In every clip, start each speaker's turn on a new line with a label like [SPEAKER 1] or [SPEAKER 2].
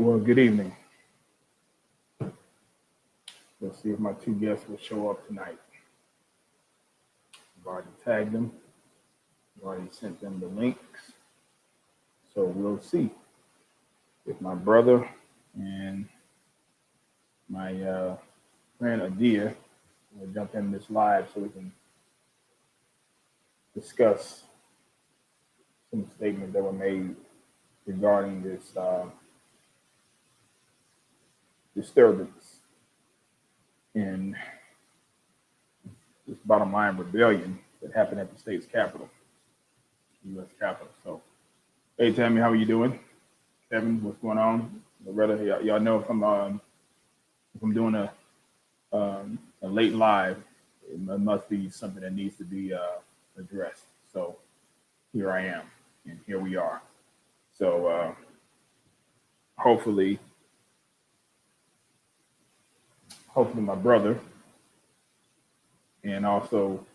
[SPEAKER 1] well, good evening. Let's see if my two guests will show up tonight. I've already tagged them. I've already sent them the links. So we'll see if my brother and my friend Adia will jump in this live so we can discuss some statements that were made regarding this disturbance in this bottom line rebellion that happened at the state's capital, U.S. Capitol. So, hey, Tammy, how are you doing? Kevin, what's going on? Loretta, y'all know if I'm doing a late live, it must be something that needs to be addressed. So here I am, and here we are. So hopefully my brother and also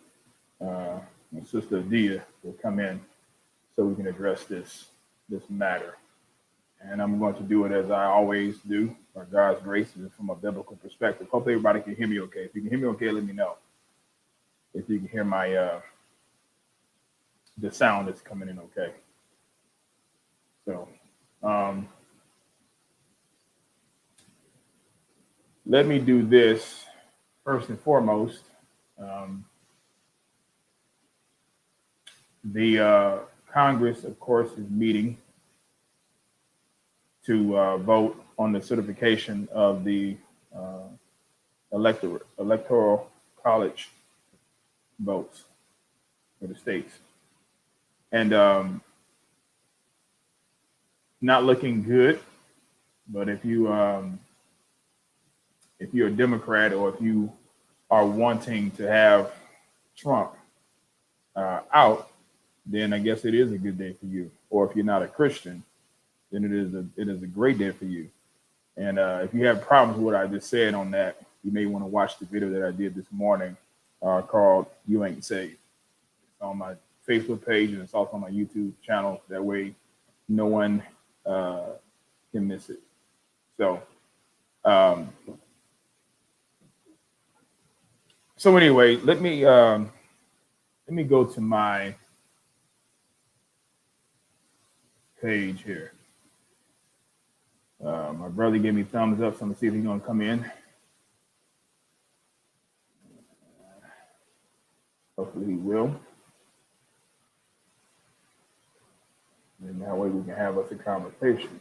[SPEAKER 1] my sister Adia will come in so we can address this matter. And I'm going to do it as I always do, by God's grace and from a biblical perspective. Hopefully everybody can hear me okay. If you can hear me okay, let me know. If you can hear my the sound that's coming in okay. So let me do this first and foremost. The Congress, of course, is meeting to vote on the certification of the electoral college votes for the states. And not looking good, but if you're a Democrat or if you are wanting to have Trump out, then I guess it is a good day for you. Or if you're not a Christian, then it is a great day for you. And if you have problems with what I just said on that, you may want to watch the video that I did this morning called "You Ain't Saved." It's on my Facebook page and it's also on my YouTube channel. That way, no one can miss it. So, anyway, let me go to my page here. My brother gave me thumbs up, so I'm gonna see if he's gonna come in. Hopefully he will. And that way we can have us a conversation.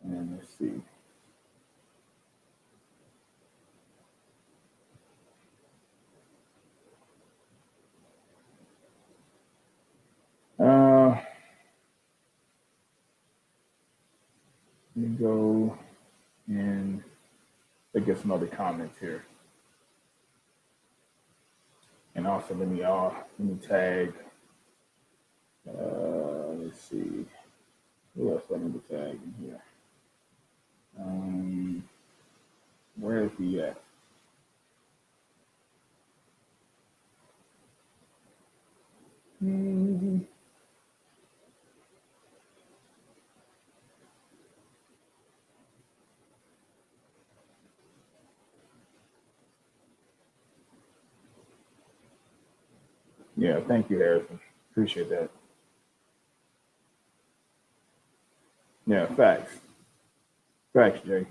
[SPEAKER 1] And let's see. Let me go and get some other comments here. And also let me tag. Let's see. Who else I need to tag in here? Where is he at? Yeah, thank you, Harrison. Appreciate that. Yeah, facts. Facts, Jay.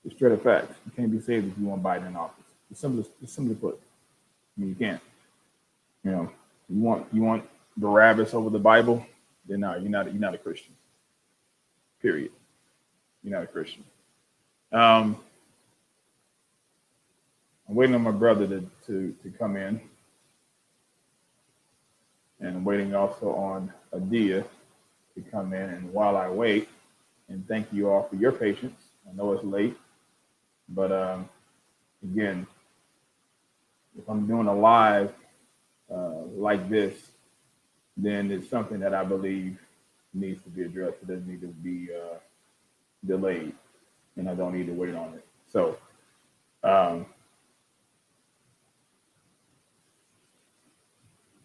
[SPEAKER 1] It's straight up facts. You can't be saved if you want Biden in office. It's simply put. I mean, you can't. You know, you want Barabbas over the Bible, then no, you're not a Christian. Period. You're not a Christian. I'm waiting on my brother to come in. And I'm waiting also on Adia to come in. And while I wait, and thank you all for your patience. I know it's late, but again, if I'm doing a live like this, then it's something that I believe needs to be addressed. It doesn't need to be delayed, and I don't need to wait on it. So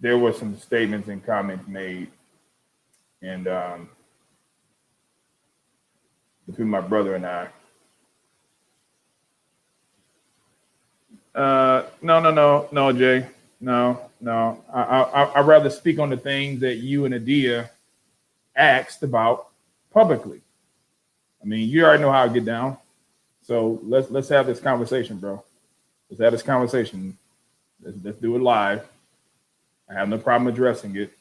[SPEAKER 1] there were some statements and comments made, and between my brother and I. No, Jay. No. I'd rather speak on the things that you and Adia asked about publicly. I mean, you already know how I get down. So let's have this conversation, bro. Let's have this conversation. Let's do it live. I have no problem addressing it,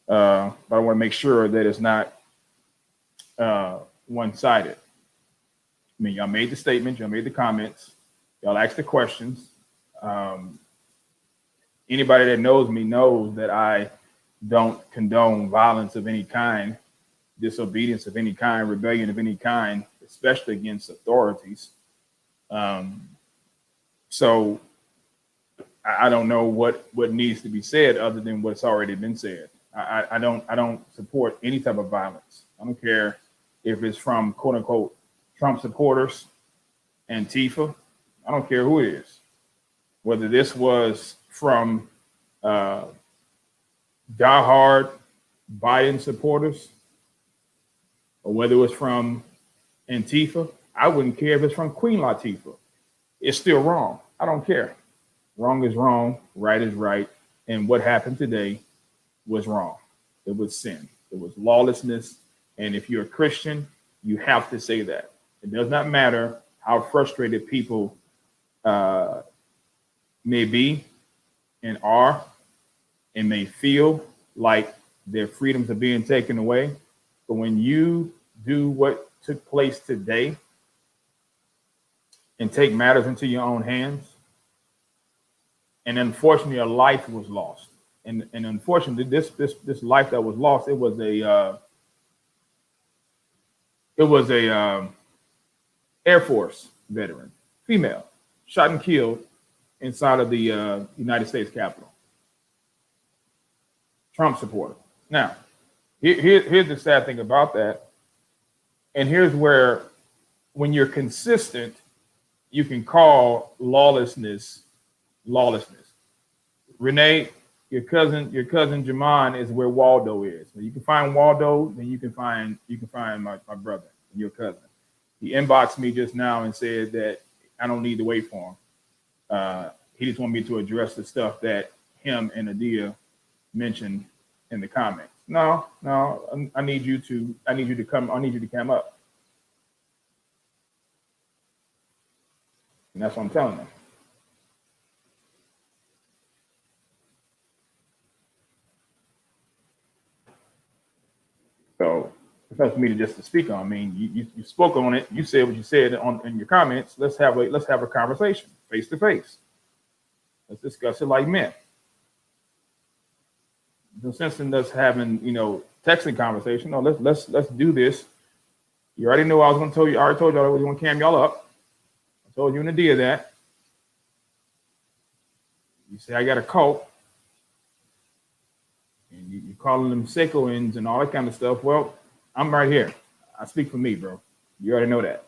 [SPEAKER 1] but I want to make sure that it's not one-sided. I mean, y'all made the statement, y'all made the comments, y'all asked the questions. Anybody that knows me knows that I don't condone violence of any kind, disobedience of any kind, rebellion of any kind, especially against authorities. So I don't know what needs to be said other than what's already been said. I don't support any type of violence. I don't care if it's from quote unquote Trump supporters, Antifa. I don't care who it is. Whether this was from diehard Biden supporters or whether it was from Antifa, I wouldn't care if it's from Queen Latifah. It's still wrong. I don't care. Wrong is wrong, right is right. And what happened today was wrong. It was sin. It was lawlessness. And if you're a Christian, you have to say that. It does not matter how frustrated people may be and are and may feel like their freedoms are being taken away. But when you do what took place today and take matters into your own hands, and unfortunately a life was lost. And unfortunately, this life that was lost, it was a Air Force veteran, female, shot and killed inside of the United States Capitol. Trump supporter. Now, here's the sad thing about that. And here's where, when you're consistent, you can call lawlessness. Renee, your cousin Jamawn is where Waldo is. So you can find Waldo, then you can find my brother, your cousin. He inboxed me just now and said that I don't need to wait for him. He just wanted me to address the stuff that him and Adia mentioned in the comments. No, I need you to come up. And that's what I'm telling them. So it's not for me to speak on. I mean, you spoke on it. You said what you said in your comments. Let's have a conversation face to face. Let's discuss it like men. No sense in us having texting conversation. No, let's do this. You already know I was going to tell you. I already told y'all I was going to cam y'all up. I told you and Adia that. You say I got a cult. And you calling them sicko-ins and all that kind of stuff. Well, I'm right here. I speak for me, bro. You already know that.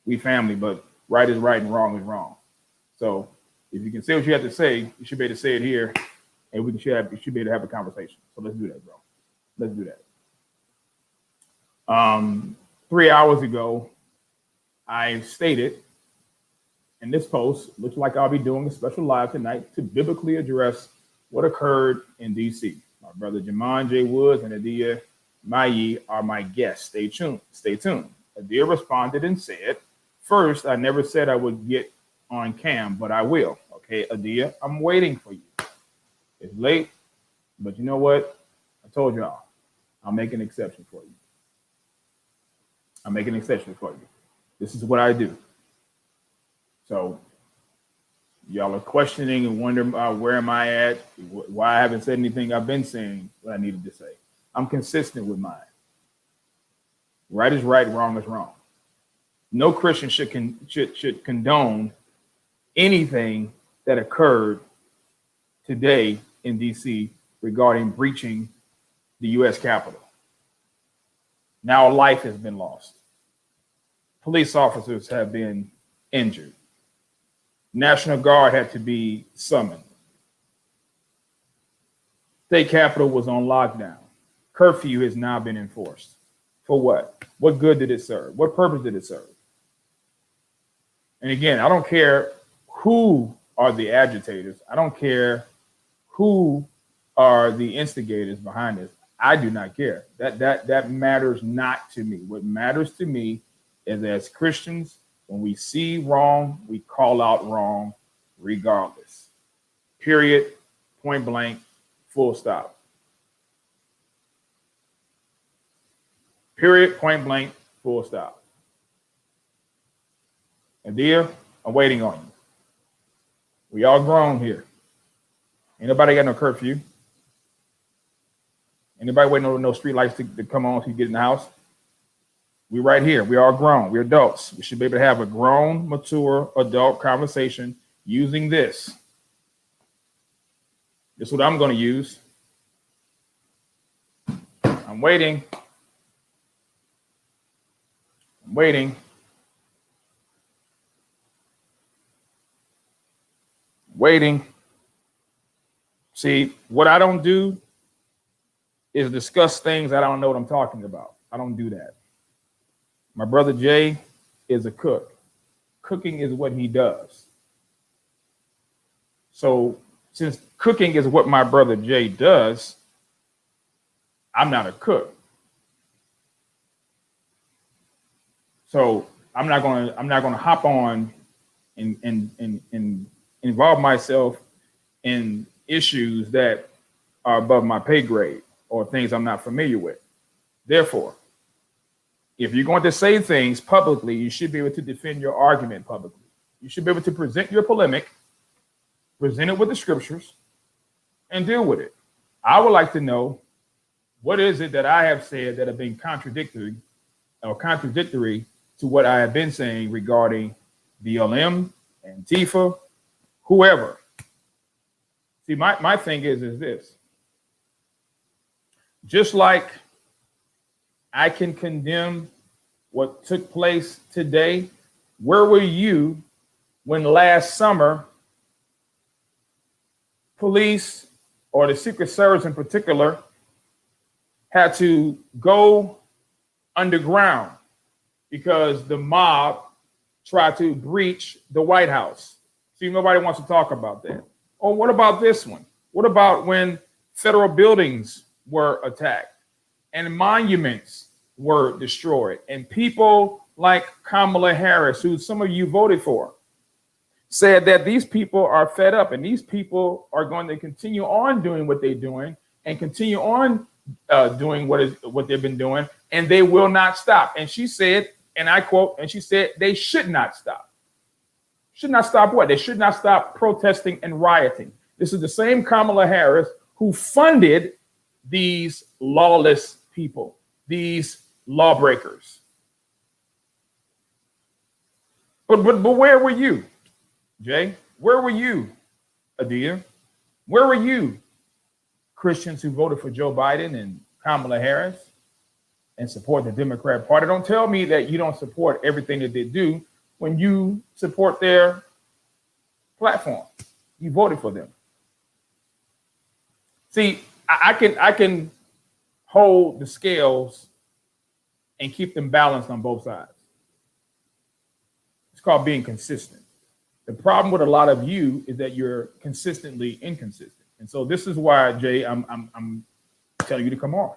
[SPEAKER 1] We family, but right is right and wrong is wrong. So if you can say what you have to say, you should be able to say it here, and you should be able to have a conversation. So let's do that, bro. Let's do that. 3 hours ago, I stated in this post, looks like I'll be doing a special live tonight to biblically address what occurred in D.C. My brother Jamawn J. Woods and Adia Mayi are my guests. Stay tuned. Adia responded and said, first, I never said I would get on cam, but I will. Okay, Adia, I'm waiting for you. It's late, but you know what? I told y'all, I'll make an exception for you. This is what I do. So y'all are questioning and wondering where am I at, why I haven't said anything. I've been saying what I needed to say. I'm consistent with mine. Right is right, wrong is wrong. No Christian should condone anything that occurred today in D.C. regarding breaching the U.S. Capitol. Now a life has been lost. police officers have been injured. National Guard had to be summoned. State Capitol was on lockdown. Curfew has now been enforced. For what? What good did it serve? What purpose did it serve? And again, I don't care who are the agitators. I don't care who are the instigators behind this. I do not care. That matters not to me. What matters to me is, as Christians, when we see wrong, we call out wrong regardless. Period. Point blank. Full stop. Period. Point blank. Full stop. Adia, I'm waiting on you. We all grown here. Ain't nobody got no curfew. Anybody waiting on no street lights to come on so you get in the house? We right here. We are grown. We're adults. We should be able to have a grown, mature, adult conversation using this. This is what I'm going to use. I'm waiting. I'm waiting. Waiting. See, what I don't do is discuss things I don't know what I'm talking about. I don't do that. My brother Jay is a cook. Cooking is what he does. So since cooking is what my brother Jay does, I'm not a cook. So I'm not gonna hop on and involve myself in issues that are above my pay grade or things I'm not familiar with. Therefore, if you're going to say things publicly, you should be able to defend your argument publicly. You should be able to present your polemic, present it with the scriptures, and deal with it. I would like to know, what is it that I have said that have been contradictory to what I have been saying regarding BLM, Antifa, whoever. See, my thing is this. Just like I can condemn what took place today, where were you when last summer police, or the Secret Service in particular, had to go underground because the mob tried to breach the White House? See, nobody wants to talk about that. Or what about this one? What about when federal buildings were attacked and monuments were destroyed, and people like Kamala Harris, who some of you voted for, said that these people are fed up and these people are going to continue on doing what they're doing and continue on doing what they've been doing, and they will not stop. And she said, and I quote, and she said they should not stop. Should not stop what? They should not stop protesting and rioting. This is the same Kamala Harris who funded these lawless people, these lawbreakers. But where were you, Jay? Where were you, Adia? Where were you, Christians who voted for Joe Biden and Kamala Harris and support the Democrat Party? Don't tell me that you don't support everything that they do when you support their platform. You voted for them. See, I can hold the scales and keep them balanced on both sides. It's called being consistent. The problem with a lot of you is that you're consistently inconsistent. And so this is why, Jay, I'm telling you to come on.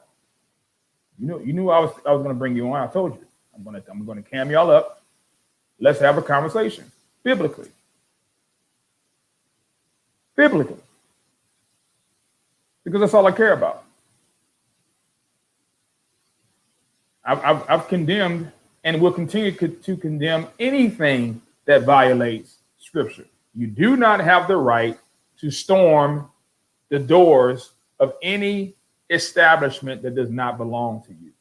[SPEAKER 1] You knew I was going to bring you on. I told you. I'm going to cam y'all up. Let's have a conversation biblically. Biblically. Because that's all I care about. I've condemned and will continue to condemn anything that violates Scripture. You do not have the right to storm the doors of any establishment that does not belong to you.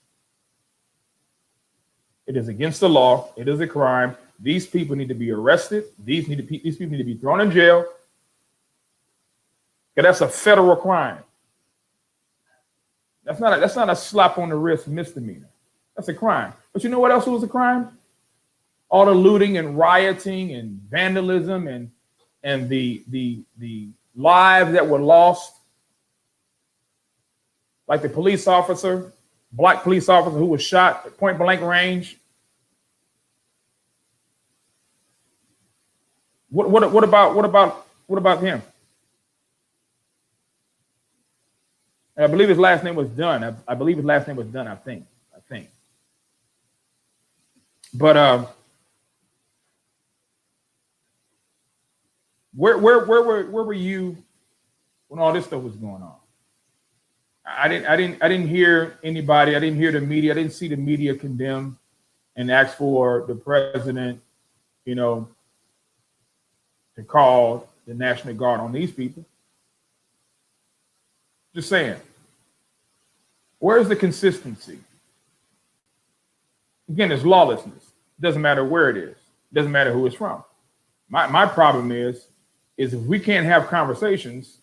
[SPEAKER 1] It is against the law. It is a crime. These people need to be arrested. These people need to be thrown in jail. Because that's a federal crime. That's not a slap on the wrist misdemeanor. That's a crime. But you know what else was a crime? all the looting and rioting and vandalism and the lives that were lost, like the police officer, black police officer who was shot at point blank range. What about him? And I believe his last name was Dunn. I believe his last name was Dunn. I think. But where were you when all this stuff was going on? I didn't hear anybody. I didn't hear the media. I didn't see the media condemn and ask for the president, to call the National Guard on these people. Just saying. Where's the consistency? Again, it's lawlessness. It doesn't matter where it is. It doesn't matter who it's from. My problem is if we can't have conversations,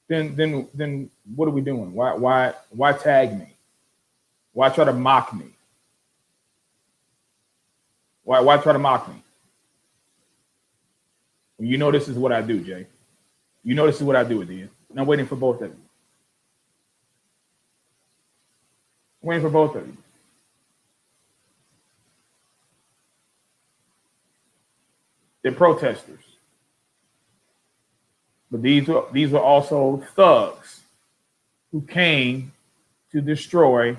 [SPEAKER 1] then what are we doing? Why tag me? Why try to mock me? Why try to mock me? You know this is what I do, Jay. You know this is what I do, Adia. And I'm waiting for both of you. I'm waiting for both of you. They're protesters. But these are also thugs who came to destroy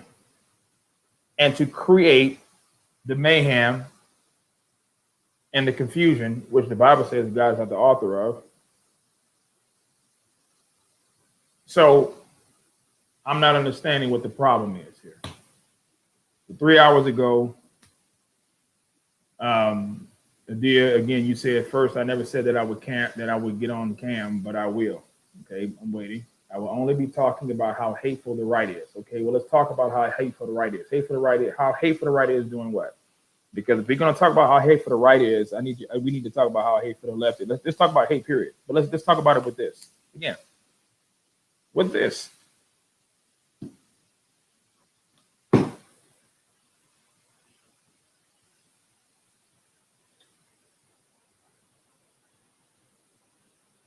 [SPEAKER 1] and to create the mayhem and the confusion, which the Bible says God is not the author of. So I'm not understanding what the problem is here. 3 hours ago, Adia, again, you said first, I never said that I would get on cam, but I will. Okay, I'm waiting. I will only be talking about how hateful the right is. Okay, well, let's talk about how hateful the right is. How hateful the right is doing what? Because if we're going to talk about how hateful the right is, we need to talk about how hateful the left is. Let's talk about hate, period. But let's talk about it with this. Again, with this.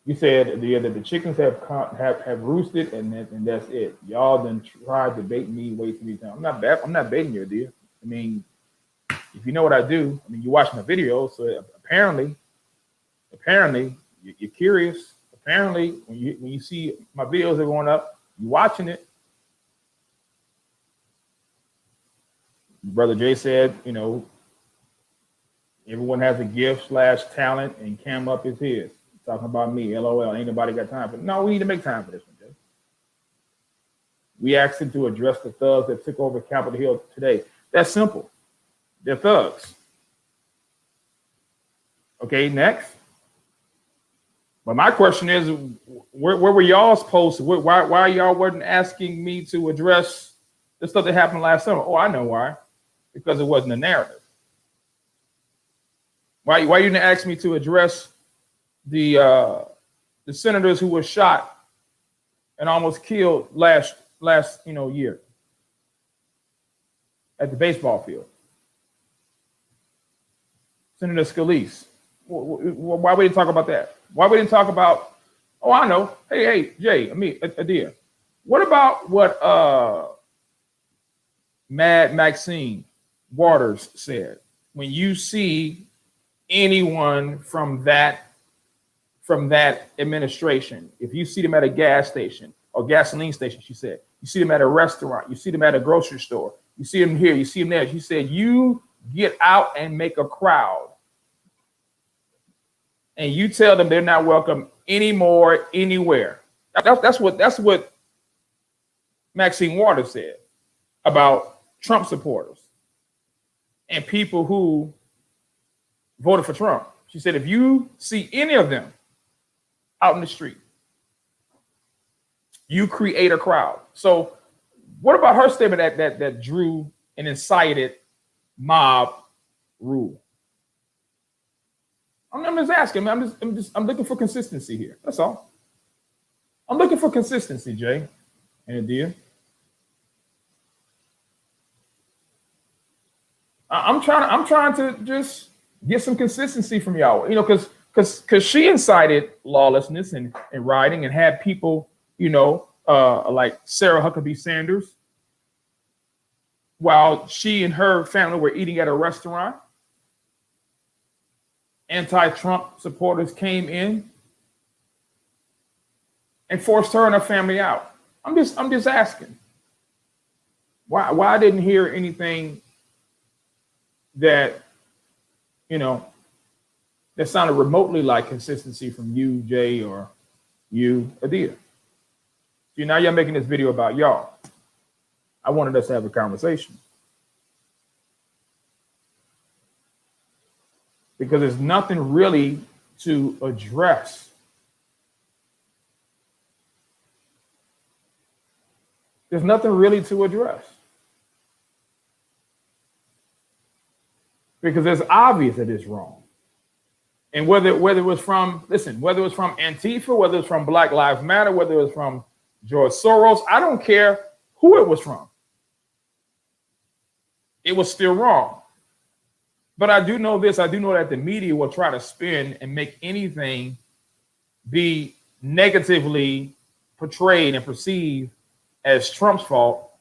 [SPEAKER 1] You said that the chickens have roosted and that's it. Y'all done tried to bait me way too many times. I'm not baiting you, Adia. I mean, if you know what I do, you watch my videos, so apparently you're curious. Apparently, when you see my videos are going up, you're watching it. Brother Jay said, everyone has a gift / talent, and cam up is his. Talking about me, LOL. Ain't nobody got time for it. No, we need to make time for this one, Jay. We asked him to address the thugs that took over Capitol Hill today. That's simple. They're thugs. Okay, next. But my question is, where were y'all's posts? Why y'all wasn't asking me to address the stuff that happened last summer? Oh, I know why. Because it wasn't a narrative. Why you didn't ask me to address the senators who were shot and almost killed last year at the baseball field? Senator Scalise. Why we didn't talk about that? Why we didn't talk about? Oh, I know. Hey, Jay. Adia. What about what Mad Maxine Waters said? When you see anyone from that administration, if you see them at a gas station or gasoline station, she said, you see them at a restaurant, you see them at a grocery store, you see them here, you see them there. She said, you get out and make a crowd. And you tell them they're not welcome anymore, anywhere. That's what Maxine Waters said about Trump supporters and people who voted for Trump. She said, if you see any of them out in the street, you create a crowd. So what about her statement that drew and incited mob rule? I'm just asking. I'm looking for consistency here. That's all. I'm looking for consistency, Jay and Adia. I'm trying to just get some consistency from y'all. You know, because she incited lawlessness and rioting and had people, you know, like Sarah Huckabee Sanders, while she and her family were eating at a restaurant. Anti-Trump supporters came in and forced her and her family out. I'm just asking. Why I didn't hear anything that, you know, that sounded remotely like consistency from you, Jay, or you, Adia. See, now you're making this video about y'all. I wanted us to have a conversation. Because there's nothing really to address. There's nothing really to address. Because it's obvious that it's wrong. And whether it was from, listen, whether it was from Antifa, whether it was from Black Lives Matter, whether it was from George Soros, I don't care who it was from. It was still wrong. But I do know this, I do know that the media will try to spin and make anything be negatively portrayed and perceived as Trump's fault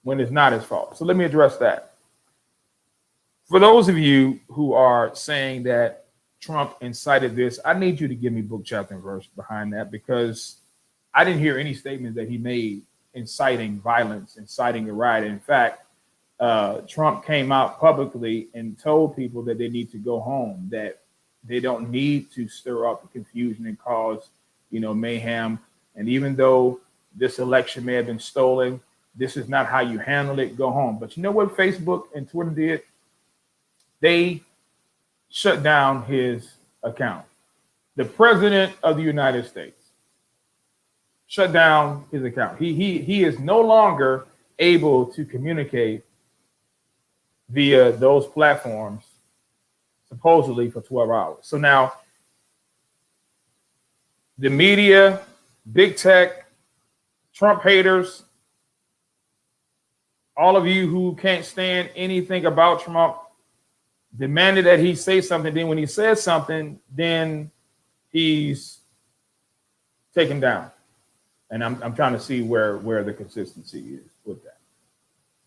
[SPEAKER 1] when it's not his fault. So let me address that. For those of you who are saying that Trump incited this, I need you to give me book, chapter, and verse behind that, because I didn't hear any statement that he made inciting violence, inciting a riot. In fact, Trump came out publicly and told people that they need to go home, that they don't need to stir up confusion and cause, you know, mayhem. And even though this election may have been stolen, this is not how you handle it. Go home. But you know what Facebook and Twitter did? They shut down his account. The president of the United States shut down his account. He is no longer able to communicate via those platforms, supposedly for 12 hours. So now the media, big tech, Trump haters, all of you who can't stand anything about Trump, demanded that he say something. Then when he says something, then he's taken down. And I'm trying to see where the consistency is with that.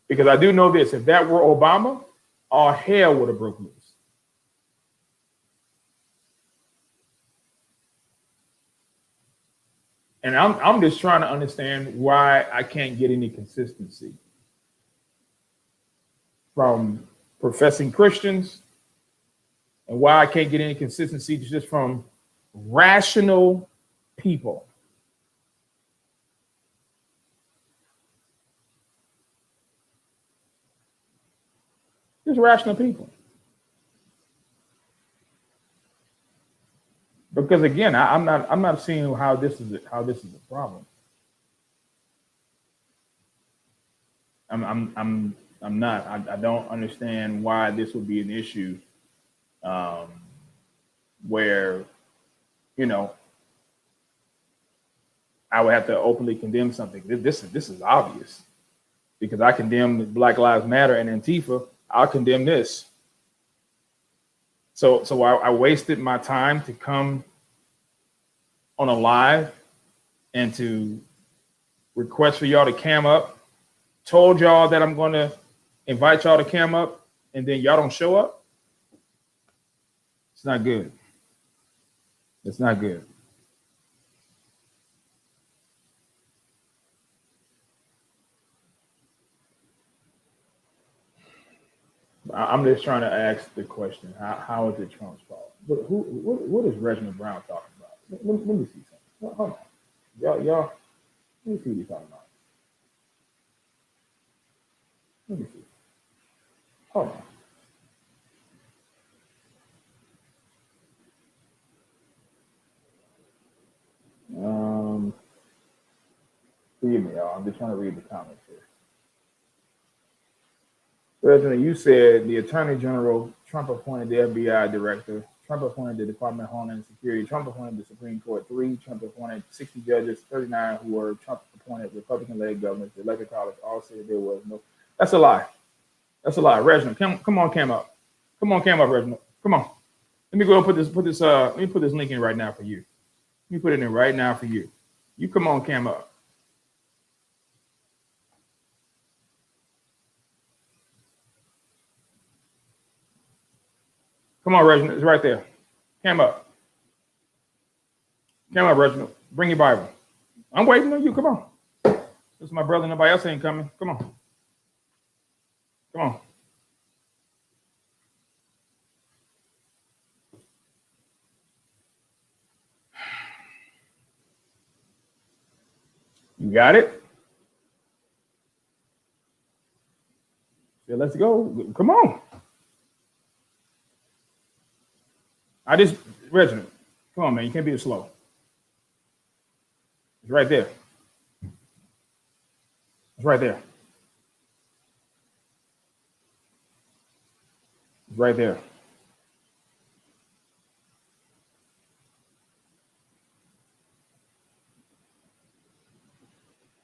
[SPEAKER 1] Because I do know this, if that were Obama, all hell would have broke loose. And I'm just trying to understand why I can't get any consistency from professing Christians, and why I can't get any consistency just from rational people. Just rational people. Because again, I'm not seeing how this is a problem. I'm not. I don't understand why this would be an issue, where, you know, I would have to openly condemn something. This is obvious, because I condemn Black Lives Matter and Antifa. I'll condemn this. So I wasted my time to come on a live and to request for y'all to cam up. Told y'all that I'm going to invite y'all to cam up, and then y'all don't show up. It's not good. It's not good. I'm just trying to ask the question: how is it Trump's fault? What is Reginald Brown talking about? Let me see something. Hold on, y'all. Let me see what he's talking about. Let me see. Hold on. Forgive me, y'all. I'm just trying to read the comments here. President, you said the Attorney General, Trump appointed the FBI director, Trump appointed the Department of Homeland Security, Trump appointed the Supreme Court 3, Trump appointed 60 judges, 39 who were Trump appointed Republican-led governors, the Electoral College all said there was no. That's a lie. That's a lot. Reginald, come on, cam up. Come on, cam up, Reginald. Come on. Let me go and let me put this link in right now for you. Let me put it in right now for you. You come on, cam up. Come on, Reginald. It's right there. Cam up. Cam up, Reginald. Bring your Bible. I'm waiting on you. Come on. This is my brother. Nobody else ain't coming. Come on. Come on. You got it? Yeah, let's go. Come on. Reginald, come on, man. You can't be slow. It's right there. It's right there. It's right there.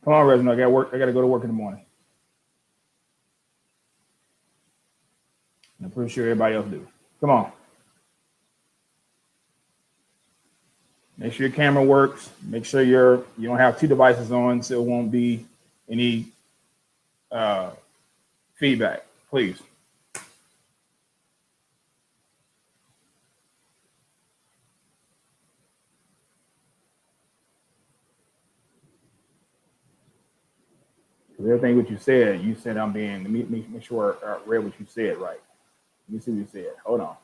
[SPEAKER 1] Come on, Reginald. I got work. I got to go to work in the morning. And I'm pretty sure everybody else do. Come on. Make sure your camera works. Make sure you don't have two devices on, so it won't be any feedback, please. Everything what you said I'm being. Let me make sure I read what you said right. Let me see what you said. Hold on.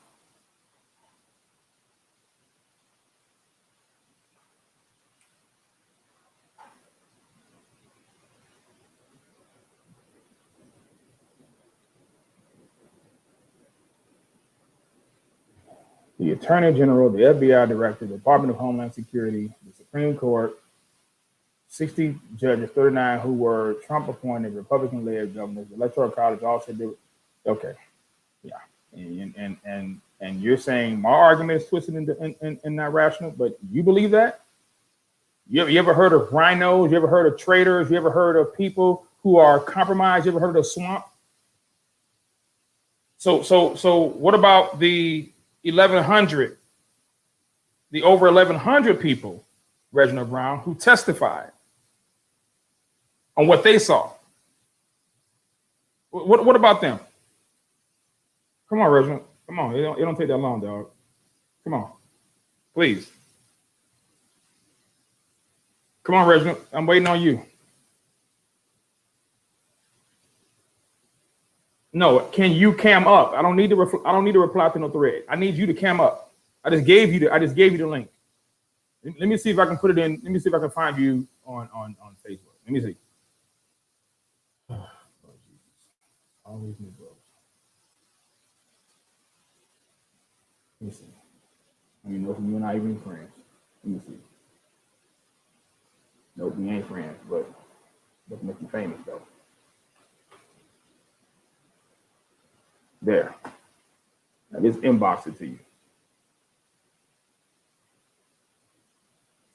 [SPEAKER 1] The Attorney General, the FBI Director, the Department of Homeland Security, the Supreme Court, 60 judges, 39 who were Trump-appointed, Republican-led governors, the Electoral College also did. Okay, yeah, and you're saying my argument is twisted and not rational, but you believe that? You ever heard of rhinos? You ever heard of traitors? You ever heard of people who are compromised? You ever heard of swamp? So what about the 1,100, the over 1,100 people, Reginald Brown, who testified on what they saw? What about them? Come on, Reginald. Come on. It don't take that long, dog. Come on. Please. Come on, Reginald. I'm waiting on you. No, can you cam up? I don't need to reply to no thread. I need you to cam up. I just gave you the link. Let me see if I can put it in. Let me see if I can find you on Facebook. Let me see. Oh, Jesus. Always new bros. Let me see. I mean, nope, you and I even friends. Let me see. Nope, we ain't friends, but let's make you famous though. There. Now just inbox it to you.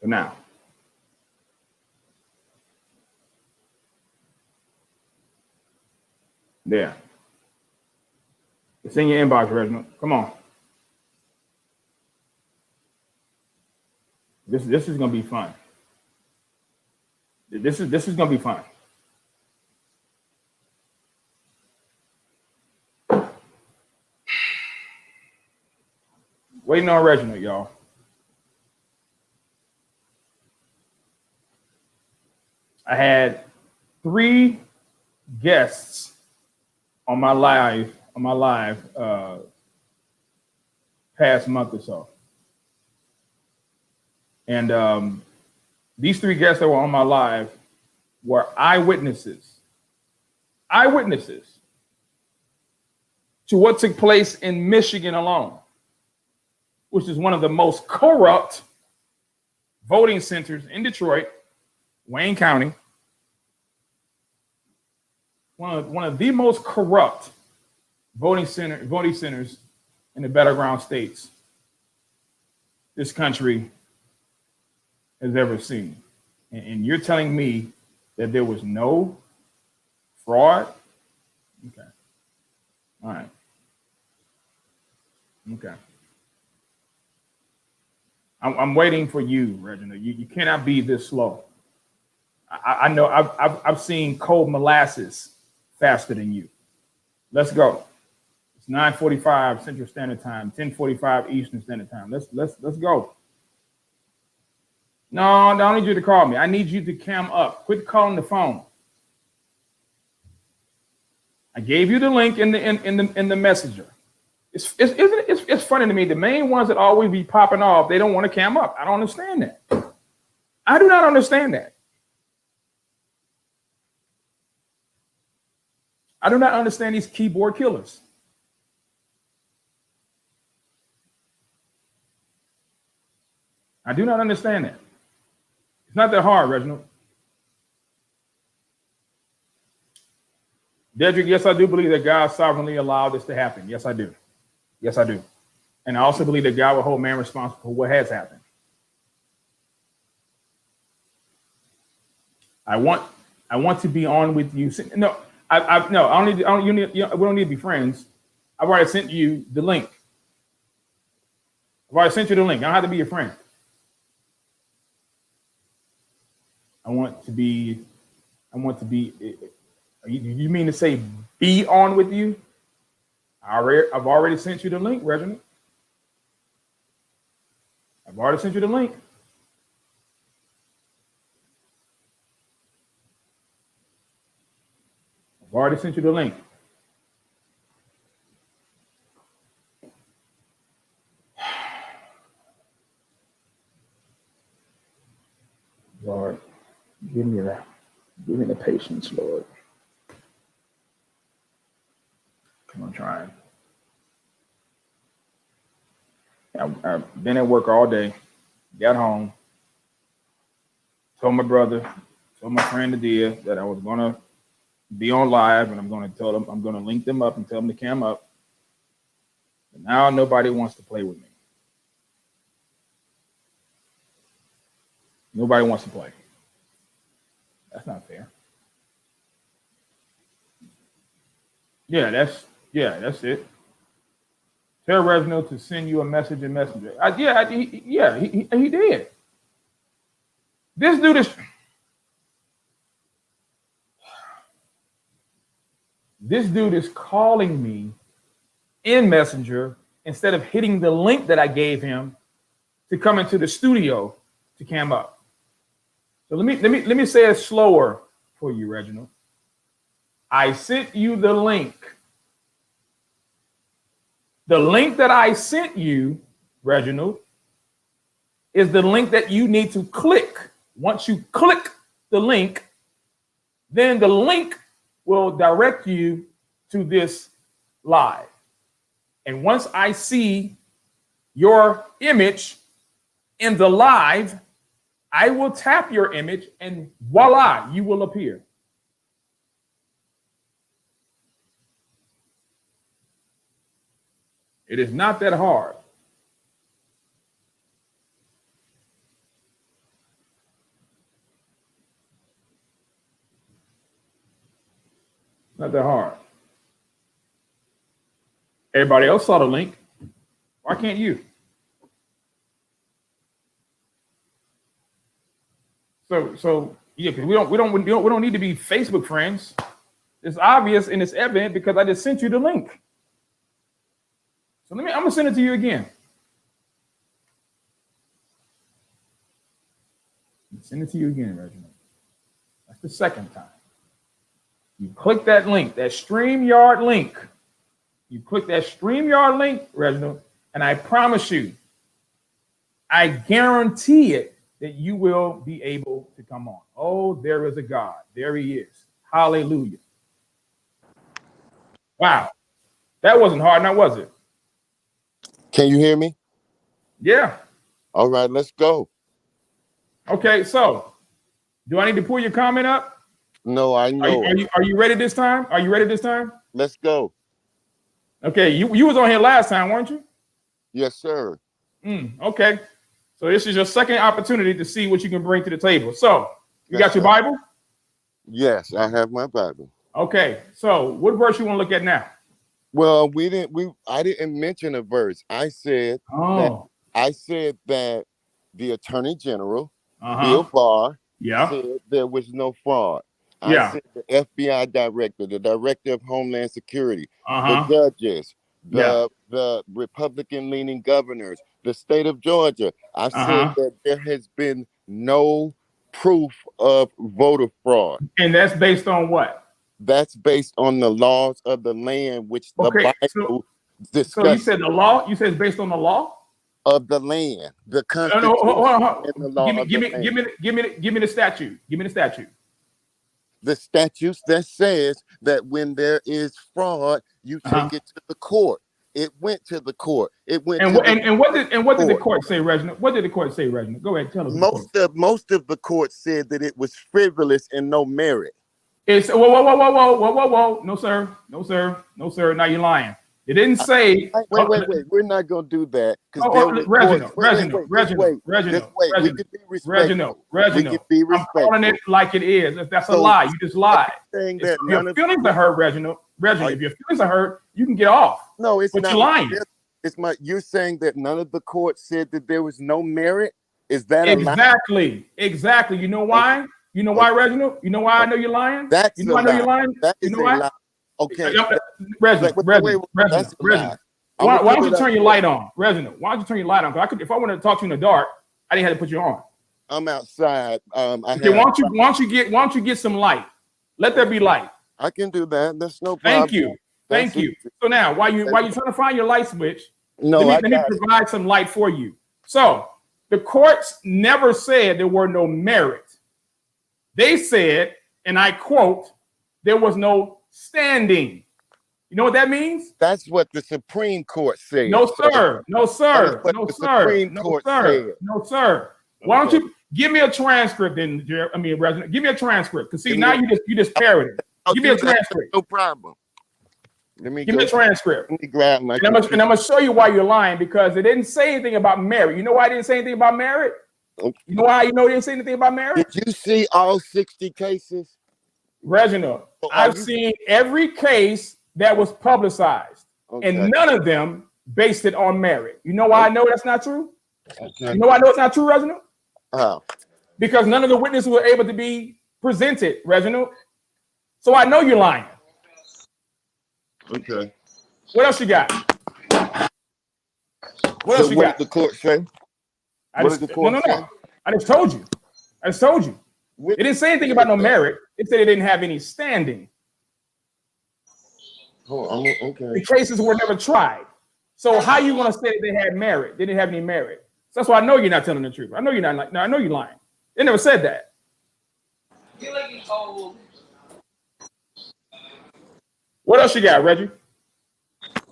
[SPEAKER 1] So now. There. It's in your inbox, Reginald. Come on. This is gonna be fun. This is gonna be fun. Waiting on Reginald, y'all. I had 3 guests on my live past month or so. And these 3 guests that were on my live were eyewitnesses to what took place in Michigan alone, which is one of the most corrupt voting centers in Detroit, Wayne County. One of the most corrupt voting centers in the battleground states this country has ever seen. And you're telling me that there was no fraud? Okay. All right. Okay. I'm waiting for you, Reginald. You cannot be this slow. I know I've seen cold molasses faster than you. Let's go. It's 9:45 Central Standard Time, 10:45 Eastern Standard Time. Let's go. No, I don't need you to call me. I need you to cam up. Quit calling the phone. I gave you the link in the messenger. It's funny to me. The main ones that always be popping off, they don't want to cam up. I don't understand that. I do not understand that. I do not understand these keyboard killers. I do not understand that. It's not that hard, Reginald. Dedrick, yes, I do believe that God sovereignly allowed this to happen. Yes, I do. Yes, I do. And I also believe that God will hold man responsible for what has happened. I want to be on with you. No, I don't need. We don't need to be friends. I've already sent you the link. I've already sent you the link. I don't have to be your friend. I want to be. You mean to say be on with you? I've already sent you the link, Reginald. I've already sent you the link. I've already sent you the link. Lord, give me that. Give me the patience, Lord. I'm trying. I've been at work all day, got home, told my brother, told my friend Adia that I was going to be on live, and I'm going to tell them, I'm going to link them up and tell them to cam up. But now nobody wants to play with me. Nobody wants to play. That's not fair. Yeah, that's it. Tell Reginald to send you a message in Messenger. He did. This dude is. This dude is calling me in Messenger instead of hitting the link that I gave him to come into the studio to cam up. So let me say it slower for you, Reginald. I sent you the link. The link that I sent you, Reginald, is the link that you need to click. Once you click the link, then the link will direct you to this live. And once I see your image in the live, I will tap your image and voila, you will appear. It is not that hard. Not that hard. Everybody else saw the link. Why can't you? So yeah, because we don't need to be Facebook friends. It's obvious and it's evident because I just sent you the link. So I'm gonna send it to you again. Send it to you again, Reginald. That's the second time. You click that link, that StreamYard link. You click that StreamYard link, Reginald, and I promise you, I guarantee it that you will be able to come on. Oh, there is a God. There he is. Hallelujah. Wow. That wasn't hard, now was it?
[SPEAKER 2] Can you hear me?
[SPEAKER 1] Yeah.
[SPEAKER 2] All right, let's go.
[SPEAKER 1] Okay, so do I need to pull your comment up?
[SPEAKER 2] No, I know.
[SPEAKER 1] Are you ready this time? Are you ready this time?
[SPEAKER 2] Let's go.
[SPEAKER 1] Okay, you was on here last time, weren't you?
[SPEAKER 2] Yes, sir.
[SPEAKER 1] Okay. So this is your second opportunity to see what you can bring to the table. So you got your Bible?
[SPEAKER 2] Yes, I have my Bible.
[SPEAKER 1] Okay. So what verse you want to look at now?
[SPEAKER 2] Well, I didn't mention a verse. I said
[SPEAKER 1] Oh,
[SPEAKER 2] that the Attorney General, Bill
[SPEAKER 1] uh-huh.
[SPEAKER 2] Barr,
[SPEAKER 1] Yeah,
[SPEAKER 2] said there was no fraud. I
[SPEAKER 1] yeah,
[SPEAKER 2] said the FBI director, the director of Homeland Security, the
[SPEAKER 1] uh-huh.
[SPEAKER 2] judges,
[SPEAKER 1] Yeah,
[SPEAKER 2] the Republican leaning governors, the state of Georgia. I said
[SPEAKER 1] uh-huh.
[SPEAKER 2] that there has been no proof of voter fraud.
[SPEAKER 1] And that's based on what?
[SPEAKER 2] That's based on the laws of the land, which the
[SPEAKER 1] Okay, so
[SPEAKER 2] Bible
[SPEAKER 1] so you
[SPEAKER 2] discusses.
[SPEAKER 1] said the law, you said it's based on the law?
[SPEAKER 2] Of the land, the
[SPEAKER 1] No, hold
[SPEAKER 2] Constitution
[SPEAKER 1] on, hold
[SPEAKER 2] and the
[SPEAKER 1] on.
[SPEAKER 2] law of the land.
[SPEAKER 1] Give me the statute. Give me the statute.
[SPEAKER 2] The statutes that says that when there is fraud, you
[SPEAKER 1] Uh-huh.
[SPEAKER 2] take it to the court. It went to the court. It went
[SPEAKER 1] And
[SPEAKER 2] to
[SPEAKER 1] what
[SPEAKER 2] the
[SPEAKER 1] and what did the
[SPEAKER 2] court.
[SPEAKER 1] court say, Reginald? What did the court say, Reginald? Go ahead, tell us what the court said.
[SPEAKER 2] Most of the court said that it was frivolous and no merit.
[SPEAKER 1] It's whoa. No, sir. No, sir. No, sir. Now you're lying. It didn't say.
[SPEAKER 2] Wait. We're not gonna do that because
[SPEAKER 1] Reginald.
[SPEAKER 2] We can be respectful. We can be
[SPEAKER 1] I'm
[SPEAKER 2] respectful.
[SPEAKER 1] calling it like it is. That's a
[SPEAKER 2] So,
[SPEAKER 1] lie. You just lied.
[SPEAKER 2] Saying
[SPEAKER 1] If
[SPEAKER 2] that
[SPEAKER 1] your feelings are hurt, Reginald. If your feelings are hurt, you can get off.
[SPEAKER 2] No, it's
[SPEAKER 1] But
[SPEAKER 2] not.
[SPEAKER 1] you're lying.
[SPEAKER 2] You're saying that none of the courts said that there was no merit. Is that a lie?
[SPEAKER 1] Exactly. You know why? You know why, Reginald? You know why I know you're lying?
[SPEAKER 2] That's
[SPEAKER 1] you know I know you're lying.
[SPEAKER 2] That
[SPEAKER 1] you
[SPEAKER 2] is
[SPEAKER 1] know
[SPEAKER 2] a
[SPEAKER 1] why?
[SPEAKER 2] lie. Okay.
[SPEAKER 1] Reginald.
[SPEAKER 2] That's a lie.
[SPEAKER 1] Why don't you turn your light on, Reginald? Why don't you turn your light on? Because if I wanted to talk to you in the dark, I didn't have to put you on.
[SPEAKER 2] I'm outside.
[SPEAKER 1] Okay, why don't you get some light? Let there be light.
[SPEAKER 2] I can do that. That's no problem.
[SPEAKER 1] Thank you. So now, while you trying to find your light switch,
[SPEAKER 2] no,
[SPEAKER 1] let me provide some light for you. So the courts never said there were no merit. They said, and I quote, there was no standing. You know what that means?
[SPEAKER 2] That's what the Supreme Court said.
[SPEAKER 1] No, sir. No, sir. Why don't you give me a transcript then, Reginald? Give me a transcript. Because see, now you just parroted. Give me a transcript.
[SPEAKER 2] No problem.
[SPEAKER 1] Give me a transcript.
[SPEAKER 2] Let me grab my.
[SPEAKER 1] And I'm gonna show you why you're lying, because it didn't say anything about merit. You know why I didn't say anything about merit?
[SPEAKER 2] Okay.
[SPEAKER 1] You know why it didn't say anything about merit?
[SPEAKER 2] Did you see all 60 cases?
[SPEAKER 1] Reginald, I've seen every case that was publicized, and none of them based it on merit. You know why I know that's not true? You know why I know it's not true, Reginald?
[SPEAKER 2] How?
[SPEAKER 1] Because none of the witnesses were able to be presented, Reginald. So I know you're lying.
[SPEAKER 2] Okay.
[SPEAKER 1] What else you got? What else you got?
[SPEAKER 2] What did the court say?
[SPEAKER 1] No. I just told you. It didn't say anything about no merit. It said it didn't have any standing.
[SPEAKER 2] Oh, okay.
[SPEAKER 1] The cases were never tried. So how you going to say that they had merit? They didn't have any merit. So that's why I know you're not telling the truth. I know you're not. I know you're lying. They never said that. You're looking old. What else you got, Reggie?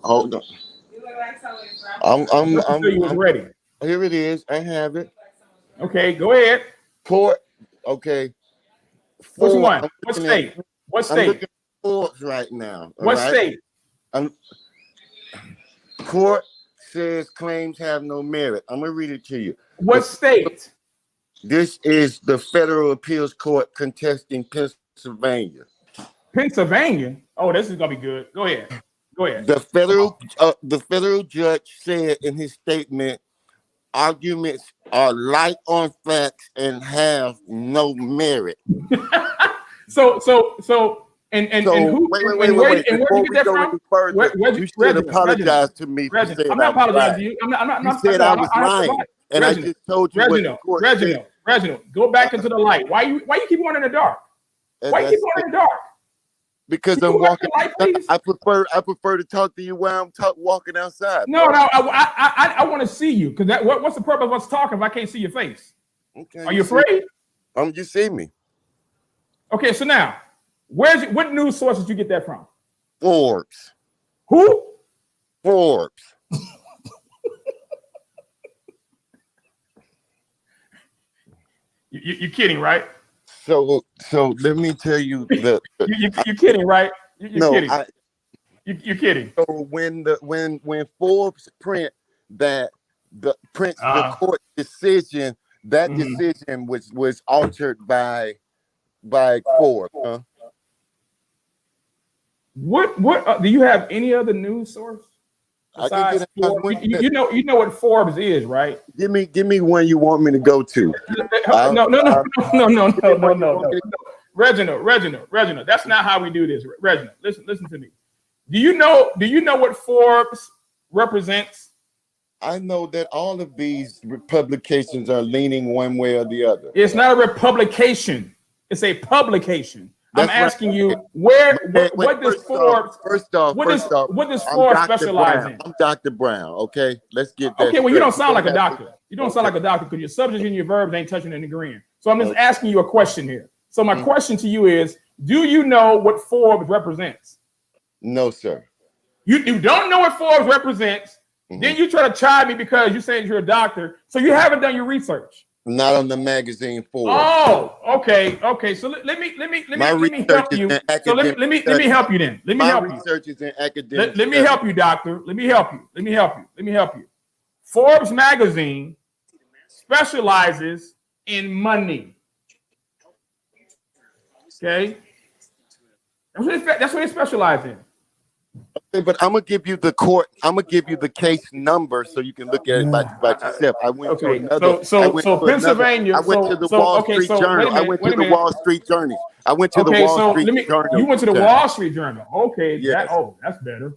[SPEAKER 2] Hold on.
[SPEAKER 1] You look like someone. You was ready.
[SPEAKER 2] Here it is. I have it.
[SPEAKER 1] Okay, go ahead.
[SPEAKER 2] Court. Okay.
[SPEAKER 1] Which one? What state? What state?
[SPEAKER 2] I'm looking at Forbes right now.
[SPEAKER 1] What state?
[SPEAKER 2] Court says claims have no merit. I'm gonna read it to you.
[SPEAKER 1] What state?
[SPEAKER 2] This is the Federal Appeals Court contesting Pennsylvania.
[SPEAKER 1] Pennsylvania? Oh, this is gonna be good. Go ahead.
[SPEAKER 2] The federal judge said in his statement, arguments are light on facts and have no merit.
[SPEAKER 1] So who? Wait. And where did you get that from?
[SPEAKER 2] You should apologize to me.
[SPEAKER 1] I'm not apologizing to you. I'm not.
[SPEAKER 2] You said I was lying, and I just told you.
[SPEAKER 1] Reginald, go back into the light. Why you keep going in the dark? Why you keep going in the dark?
[SPEAKER 2] Because I'm walking. I prefer to talk to you while I'm walking outside.
[SPEAKER 1] No, I want to see you, because what's the purpose of us talking if I can't see your face?
[SPEAKER 2] Okay.
[SPEAKER 1] Are you afraid?
[SPEAKER 2] You see me.
[SPEAKER 1] Okay, so now, what news source did you get that from?
[SPEAKER 2] Forbes.
[SPEAKER 1] Who?
[SPEAKER 2] Forbes.
[SPEAKER 1] You're kidding, right?
[SPEAKER 2] So let me tell you
[SPEAKER 1] you're kidding, right? You're kidding. You're kidding.
[SPEAKER 2] So when Forbes print the court decision, that decision was altered by Forbes. Huh?
[SPEAKER 1] What do you have any other news source besides Forbes? You know what Forbes is, right?
[SPEAKER 2] Give me one you want me to go to.
[SPEAKER 1] No. Reginald, that's not how we do this. Reginald, listen to me. Do you know what Forbes represents?
[SPEAKER 2] I know that all of these publications are leaning one way or the other.
[SPEAKER 1] It's not a republication. It's a publication. I'm asking you, what does Forbes?
[SPEAKER 2] First off,
[SPEAKER 1] what does Forbes specialize in?
[SPEAKER 2] I'm Dr. Brown. Okay, let's get that.
[SPEAKER 1] Okay, well, you don't sound like a doctor. You don't sound like a doctor because your subjects and your verbs ain't touching and agreeing. So I'm just asking you a question here. So my question to you is, do you know what Forbes represents?
[SPEAKER 2] No, sir.
[SPEAKER 1] You don't know what Forbes represents. Then you try to chide me because you say you're a doctor. So you haven't done your research.
[SPEAKER 2] Not on the magazine Forbes.
[SPEAKER 1] Oh, okay. So let me help you. So let me help you then. Let me help you.
[SPEAKER 2] My research is in academic.
[SPEAKER 1] Let me help you, doctor. Let me help you. Forbes magazine specializes in money. Okay, that's what they specialize in.
[SPEAKER 2] Okay, but I'm gonna give you the case number so you can look at it by yourself. I went to another.
[SPEAKER 1] So Pennsylvania.
[SPEAKER 2] I went to the Wall Street Journal. I went to the Wall Street Journal. I went to the Wall Street Journal.
[SPEAKER 1] You went to the Wall Street Journal. Okay. Yes. That's better.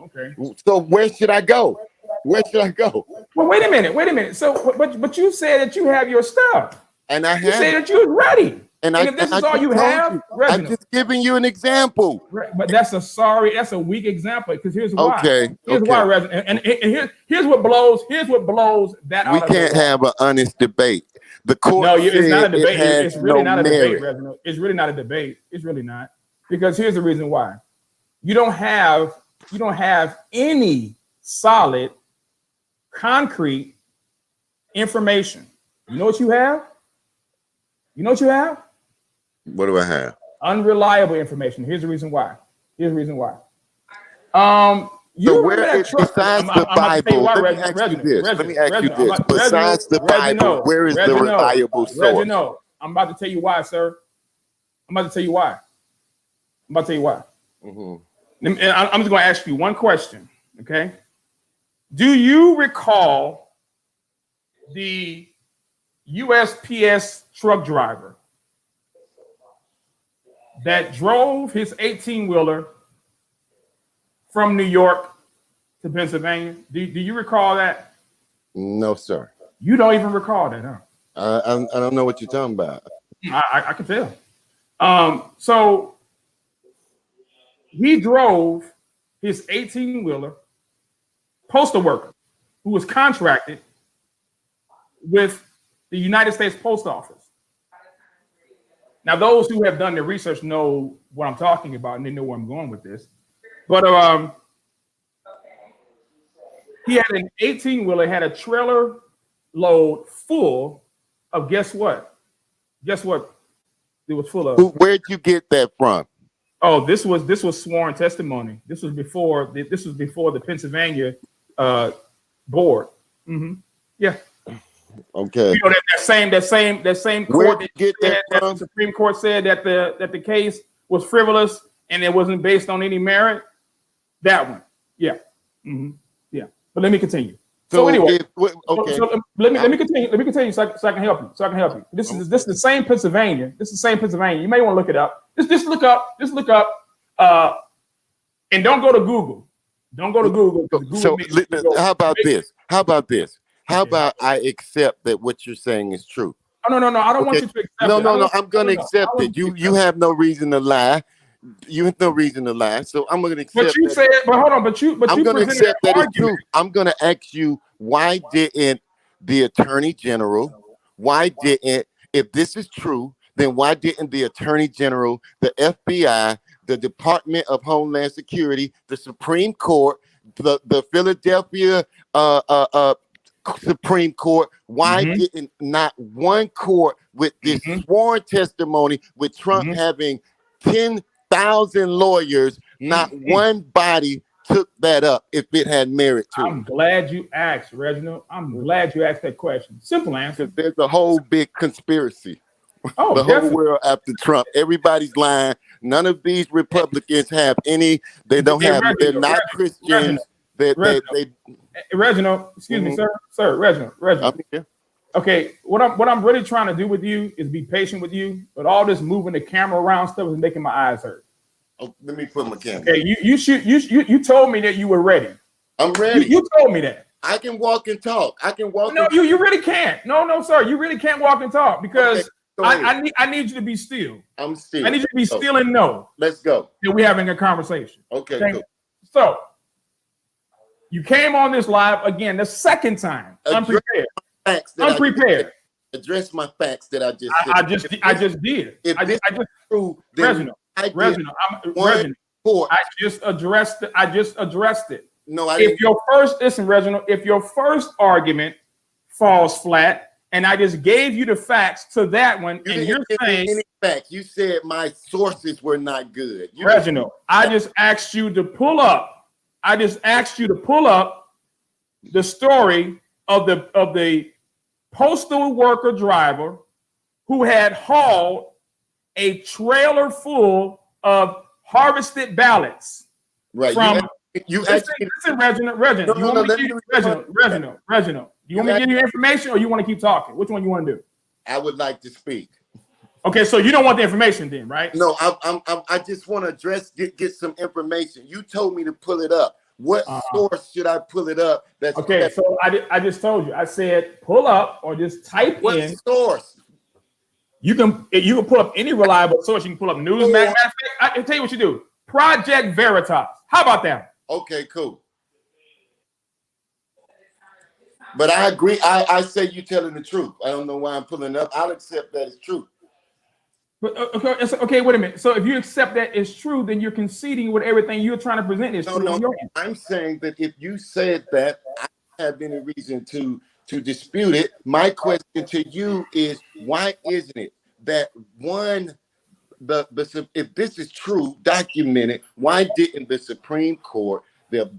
[SPEAKER 1] Okay.
[SPEAKER 2] So where should I go? Well,
[SPEAKER 1] wait a minute. So, but you said that you have your stuff,
[SPEAKER 2] and I have.
[SPEAKER 1] You said that you're ready. And if this is all you have,
[SPEAKER 2] I'm just giving you an example.
[SPEAKER 1] But that's a weak example because here's why. Here's
[SPEAKER 2] why,
[SPEAKER 1] Reginald. And here's what blows. Here's what blows that.
[SPEAKER 2] We can't have an honest debate. The court.
[SPEAKER 1] No, it's not a debate. It's really not a debate, Reginald. It's really not a debate. It's really not, because here's the reason why. You don't have any solid, concrete information. You know what you have?
[SPEAKER 2] What do I have?
[SPEAKER 1] Unreliable information. Here's the reason why. You
[SPEAKER 2] so where is, besides the Bible, let me ask you this. Besides the Bible, where is the reliable source?
[SPEAKER 1] I'm about to tell you why, sir. I'm about to tell you why. Mm-hmm. And I'm just going to ask you one question, okay? Do you recall the USPS truck driver that drove his 18-wheeler from New York to Pennsylvania? Do you recall that?
[SPEAKER 2] No, sir.
[SPEAKER 1] You don't even recall that, huh?
[SPEAKER 2] I don't know what you're talking about.
[SPEAKER 1] I can tell. So he drove his 18-wheeler, postal worker who was contracted with the United States Post Office. Now, those who have done their research know what I'm talking about, and they know where I'm going with this. But he had an 18-wheeler, had a trailer load full of guess what? It was full of.
[SPEAKER 2] Where'd you get that from?
[SPEAKER 1] Oh, this was sworn testimony. This was before the Pennsylvania board. Mm-hmm. Yeah.
[SPEAKER 2] Okay.
[SPEAKER 1] You know that same court.
[SPEAKER 2] Where'd you get that from?
[SPEAKER 1] The Supreme Court said that the case was frivolous and it wasn't based on any merit. That one. Yeah. Mm-hmm. Yeah. But let me continue. So anyway, let me continue so I can help you. This is the same Pennsylvania. You may want to look it up. Just look up. And don't go to Google.
[SPEAKER 2] So how about this? How about I accept that what you're saying is true?
[SPEAKER 1] No. I don't want you to accept it.
[SPEAKER 2] No. I'm going to accept it. You have no reason to lie. You have no reason to lie, so I'm going to accept.
[SPEAKER 1] But you said, but hold on, I'm going to
[SPEAKER 2] accept that it's true. I'm going to ask you, why didn't the Attorney General? If this is true, then why didn't the Attorney General, the FBI, the Department of Homeland Security, the Supreme Court, the Philadelphia Supreme Court, why didn't not one court with this sworn testimony with Trump having 10,000 lawyers, not one body took that up if it had merit to it?
[SPEAKER 1] I'm glad you asked, Reginald. I'm glad you asked that question. Simple answer.
[SPEAKER 2] There's a whole big conspiracy.
[SPEAKER 1] Oh,
[SPEAKER 2] the whole world after Trump. Everybody's lying. None of these Republicans have any. They don't have. They're not Christians.
[SPEAKER 1] Reginald, excuse me, sir, Reginald.
[SPEAKER 2] I'm here.
[SPEAKER 1] Okay, what I'm really trying to do with you is be patient with you, but all this moving the camera around stuff is making my eyes hurt.
[SPEAKER 2] Oh, let me put my camera.
[SPEAKER 1] Okay, you told me that you were ready.
[SPEAKER 2] I'm ready.
[SPEAKER 1] You told me that.
[SPEAKER 2] I can walk and talk. I can walk.
[SPEAKER 1] No, you really can't. No, sir, you really can't walk and talk because
[SPEAKER 2] okay,
[SPEAKER 1] I need you to be still.
[SPEAKER 2] I'm still.
[SPEAKER 1] I need you to be still and know.
[SPEAKER 2] Let's go.
[SPEAKER 1] That we're having a conversation.
[SPEAKER 2] Okay. Cool.
[SPEAKER 1] So you came on this live again the second time. Unprepared. Unprepared.
[SPEAKER 2] Address my facts that I just said.
[SPEAKER 1] I just did.
[SPEAKER 2] If this is true, then
[SPEAKER 1] Reginald, I just addressed it.
[SPEAKER 2] No, I didn't.
[SPEAKER 1] If your first argument falls flat, and I just gave you the facts to that one, and you're saying
[SPEAKER 2] any facts, you said my sources were not good.
[SPEAKER 1] Reginald, I just asked you to pull up. The story of the postal worker driver who had hauled a trailer full of harvested ballots.
[SPEAKER 2] Right.
[SPEAKER 1] Listen, Reginald. Reginald, you want me to give you information, or you want to keep talking? Which one you want to do?
[SPEAKER 2] I would like to speak.
[SPEAKER 1] Okay, so you don't want the information then, right?
[SPEAKER 2] No, I just want to get some information. You told me to pull it up. What source should I pull it up?
[SPEAKER 1] Okay, so I just told you. I said pull up or just type
[SPEAKER 2] what
[SPEAKER 1] in.
[SPEAKER 2] Source?
[SPEAKER 1] You can pull up any reliable source. You can pull up Newsmax. Matter of fact, I can tell you what you do. Project Veritas. How about that?
[SPEAKER 2] Okay, cool. But I agree. I say you're telling the truth. I don't know why I'm pulling it up. I'll accept that it's true.
[SPEAKER 1] But okay, wait a minute. So if you accept that it's true, then you're conceding with everything you're trying to present is true.
[SPEAKER 2] No, I'm saying that if you said that, I don't have any reason to dispute it. My question to you is, why isn't it that if this is true, documented, why didn't the Supreme Court, the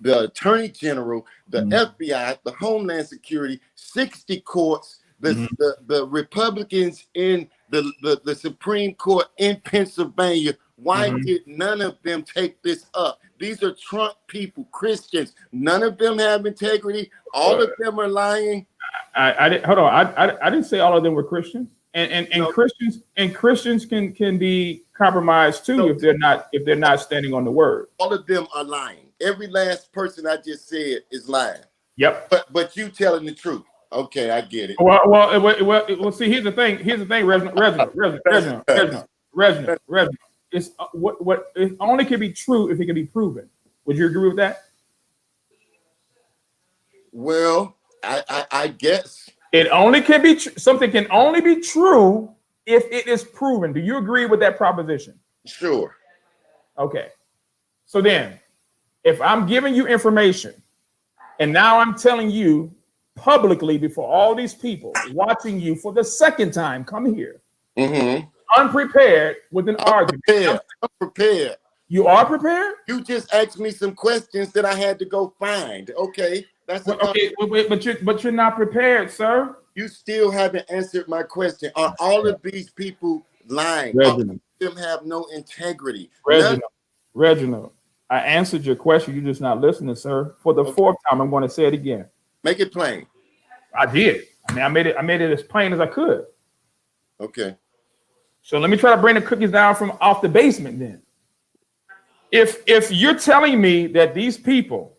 [SPEAKER 2] Attorney General, the FBI, the Homeland Security, 60 courts, the Republicans in the Supreme Court in Pennsylvania, why did none of them take this up? These are Trump people, Christians. None of them have integrity. All of them are lying.
[SPEAKER 1] I didn't say all of them were Christians. And Christians can be compromised too if they're not standing on the word.
[SPEAKER 2] All of them are lying. Every last person I just said is lying.
[SPEAKER 1] Yep.
[SPEAKER 2] But you telling the truth. Okay, I get it.
[SPEAKER 1] Well. See, here's the thing, Reginald. It's what it only can be true if it can be proven. Would you agree with that?
[SPEAKER 2] Well, I guess
[SPEAKER 1] it only can be something can only be true if it is proven. Do you agree with that proposition?
[SPEAKER 2] Sure.
[SPEAKER 1] Okay. So then, if I'm giving you information, and now I'm telling you publicly before all these people watching you for the second time, come here, unprepared with an argument.
[SPEAKER 2] I'm prepared.
[SPEAKER 1] You are prepared?
[SPEAKER 2] You just asked me some questions that I had to go find. Okay, that's
[SPEAKER 1] okay. But you're not prepared, sir.
[SPEAKER 2] You still haven't answered my question. Are all of these people lying?
[SPEAKER 1] Reginald.
[SPEAKER 2] All of them have no integrity.
[SPEAKER 1] Reginald, I answered your question. You're just not listening, sir. For the fourth time, I'm going to say it again.
[SPEAKER 2] Make it plain.
[SPEAKER 1] I did. I made it as plain as I could.
[SPEAKER 2] Okay.
[SPEAKER 1] So let me try to bring the cookies down from off the basement then. If you're telling me that these people,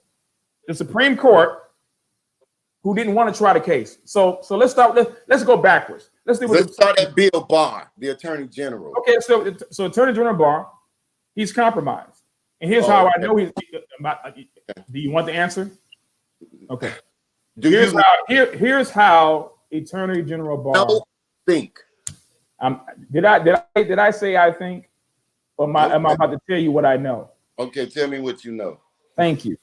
[SPEAKER 1] the Supreme Court, who didn't want to try the case. So let's go backwards. Let's
[SPEAKER 2] start at Bill Barr, the Attorney General.
[SPEAKER 1] Okay, so Attorney General Barr, he's compromised. And here's how I know he's. Do you want the answer? Okay. Here's how Attorney General Barr.
[SPEAKER 2] Don't think.
[SPEAKER 1] Did I say I think? Or am I about to tell you what I know?
[SPEAKER 2] Okay, tell me what you know.
[SPEAKER 1] Thank you.